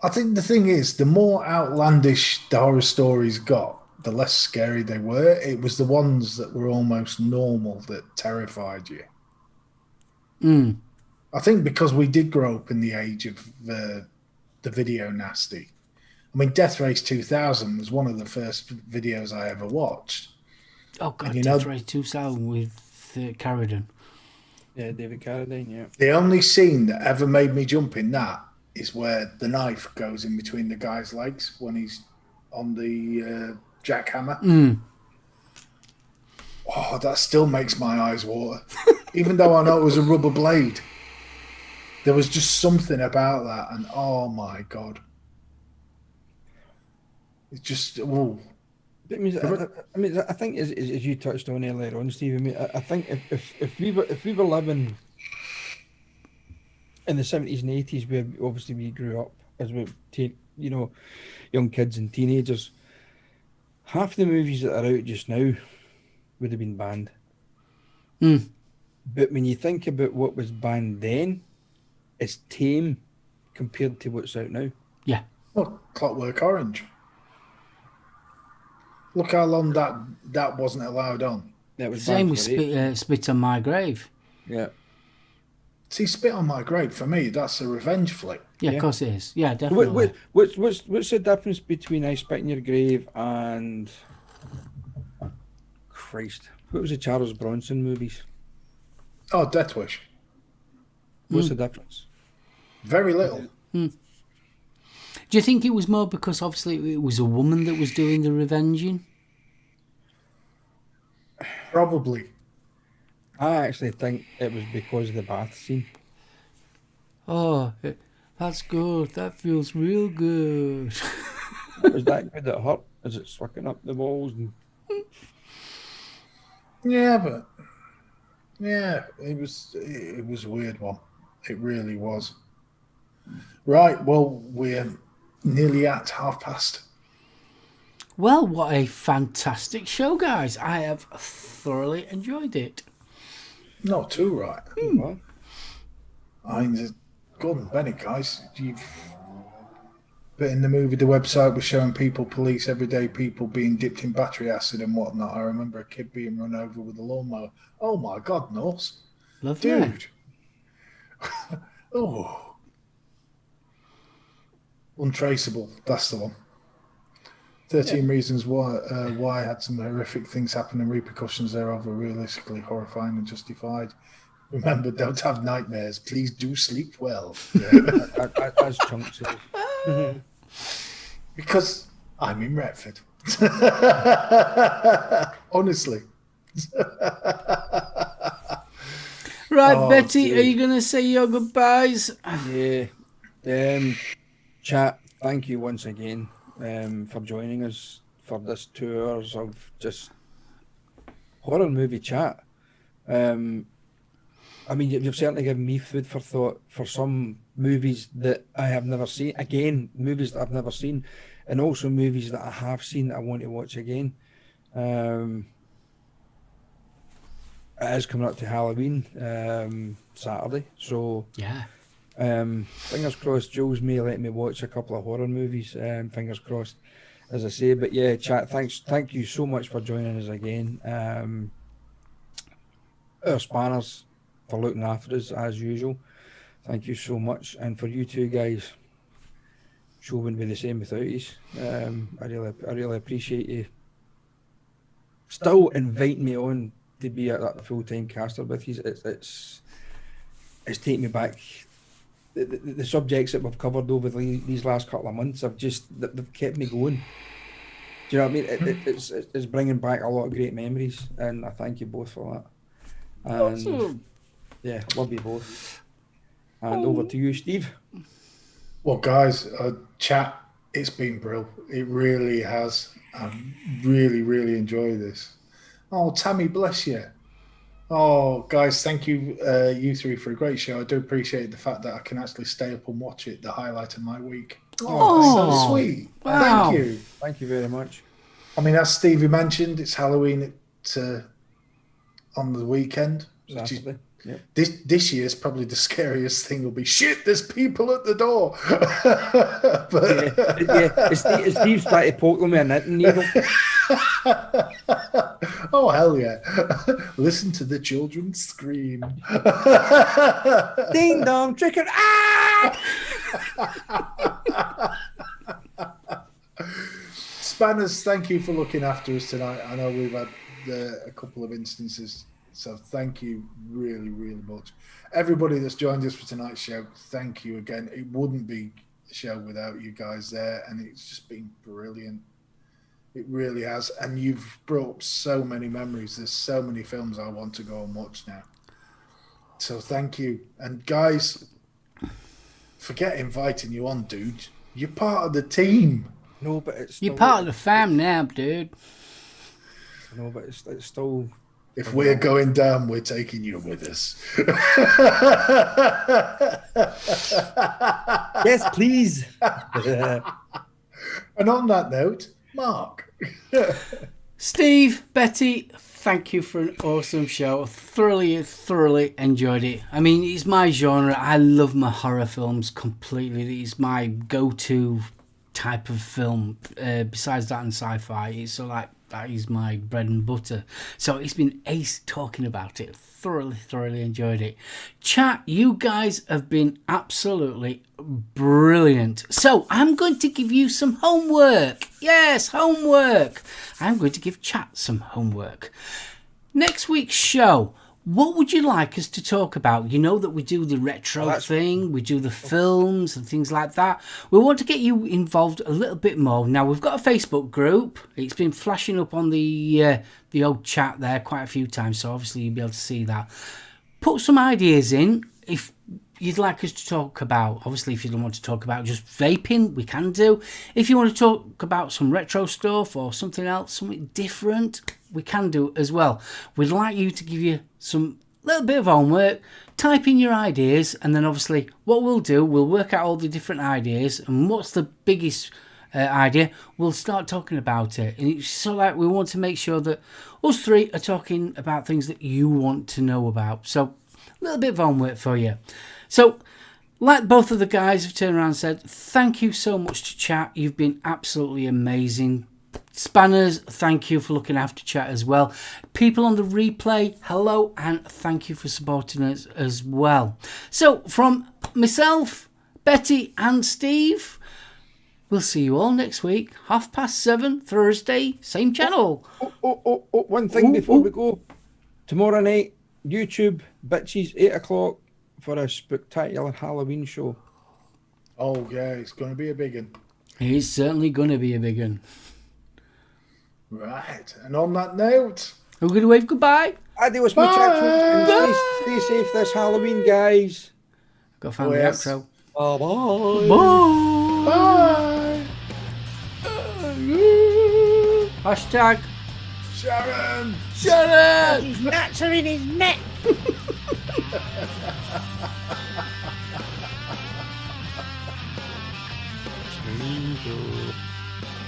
I think the thing is, the more outlandish the horror stories got, the less scary they were. It was the ones that were almost normal that terrified you. I think because we did grow up in the age of the video nasty. I mean, Death Race 2000 was one of the first videos I ever watched. Oh, God, And Death Race 2000 with Carradine. Yeah, David Carradine, yeah. The only scene that ever made me jump in that is where the knife goes in between the guy's legs when he's on the jackhammer. Oh, that still makes my eyes water. Even though I know it was a rubber blade. There was just something about that, and oh my God. It's just, oh. I mean, I think as you touched on earlier on, Steve. I mean, I think if we were living in the 70s and 80s, where obviously we grew up as young kids and teenagers, half the movies that are out just now would have been banned. But when you think about what was banned then, it's tame compared to what's out now. Yeah. Well, Clockwork Orange. Look how long that wasn't allowed on. It was Same banned with for rape. Spit on My Grave. Yeah. See, Spit on My Grave, for me, that's a revenge flick. Yeah, Yeah. of course it is. Yeah, What, definitely. what's the difference between I Spit in Your Grave and Christ? What was the Charles Bronson movies? Oh, Death Wish. What's the difference? Very little. Do you think it was more because obviously it was a woman that was doing the revenging? Probably. I actually think it was because of the bath scene. Oh, that's good. That feels real good. It was that good that hurt as it's sucking up the balls. And Yeah, but it was a weird one. It really was. Right, well, we're nearly at 5:30. Well, what a fantastic show, guys. I have thoroughly enjoyed it. Not too right. well, I mean, Gordon Bennett, guys, you've but in the movie, the website was showing police, everyday people being dipped in battery acid and whatnot. I remember a kid being run over with a lawnmower. Oh my God, Norse. Lovely. Dude. Oh. Untraceable, that's the one. 13 Reasons Why had some horrific things happen and repercussions thereof were realistically horrifying and justified. Remember, don't have nightmares. Please do sleep well. that's chunks. Because I'm in Retford. Honestly. Right, Oh, Betty, dude. are you going to say your goodbyes? Yeah. Chat, thank you once again for joining us for this 2 hours of just horror movie chat. I mean, you've certainly given me food for thought for some movies that I have never seen. Again, movies that I've never seen, and also movies that I have seen that I want to watch again. It is coming up to Halloween Saturday, so Yeah. fingers crossed Jules may let me watch a couple of horror movies. Fingers crossed, as I say. But yeah, chat, thank you so much for joining us again. Our spanners for looking after us as usual. Thank you so much, and for you two guys, show wouldn't be the same without you. I really appreciate you still inviting me on to be a full-time caster with you. It's taken me back. The subjects that we've covered over these last couple of months they've kept me going. Do you know what I mean? It's bringing back a lot of great memories, and I thank you both for that. And Awesome. yeah, love you both. And over to you, Steve. Well, guys, chat, it's been brilliant. It really has. I really, really enjoy this. Oh, Tammy, bless you. Oh, guys, thank you, you three, for a great show. I do appreciate the fact that I can actually stay up and watch it, the highlight of my week. Oh, so sweet. Wow. Thank you. Thank you very much. I mean, as Stevie mentioned, it's Halloween on the weekend. Which is, Saturday. Yep. this year's probably the scariest thing will be, shit, there's people at the door. It's Steve's trying to poke them with a knitting needle. Oh, hell yeah. Listen to the children scream. Ding dong, trick or Spanners, thank you for looking after us tonight. I know we've had a couple of instances, so thank you really, really much. Everybody that's joined us for tonight's show, thank you again. It wouldn't be a show without you guys there, and it's just been brilliant. It really has, and you've brought up so many memories. There's so many films I want to go and watch now. So thank you. And guys, forget inviting you on, dude. You're part of the team. No, but it's You're still, part of the fam now, dude. No, but it's still. If we're going down, we're taking you with us. Yes, please. And on that note, Mark. Steve, Betty, thank you for an awesome show. Thoroughly enjoyed it. I mean, it's my genre. I love my horror films completely. It's my go-to type of film. Besides that and sci-fi, it's so like that is my bread and butter. So it's been ace talking about it. Thoroughly enjoyed it. Chat, you guys have been absolutely brilliant. So I'm going to give you some homework. Yes, homework. I'm going to give chat some homework. Next week's show, what would you like us to talk about? You know that we do the retro thing, we do the films and things like that. We want to get you involved a little bit more. Now, we've got a Facebook group. It's been flashing up on the old chat there quite a few times, so obviously you'll be able to see that. Put some ideas in if you'd like us to talk about. Obviously, if you don't want to talk about just vaping, we can do. If you want to talk about some retro stuff or something else, something different, we can do as well. We'd like you to give you some little bit of homework, type in your ideas, and then obviously what we'll do, we'll work out all the different ideas, and what's the biggest idea, we'll start talking about it. And it's so like we want to make sure that us three are talking about things that you want to know about. So a little bit of homework for you. So like both of the guys have turned around and said, thank you so much to chat. You've been absolutely amazing. Spanners, thank you for looking after chat as well. People on the replay, hello, and thank you for supporting us as well. So from myself, Betty and Steve, we'll see you all next week, 7:30 Thursday, same channel. One thing before we go. Tomorrow night, YouTube, bitches, 8 o'clock for a spectacular Halloween show. Oh, yeah, it's going to be a big one. It's certainly going to be a big one. Right, and on that note, We're going to wave goodbye. Adios, muchachos, and stay safe this Halloween, guys. Got to find the outro. Bye-bye. bye. Hashtag Sharon. His nuts are in his neck.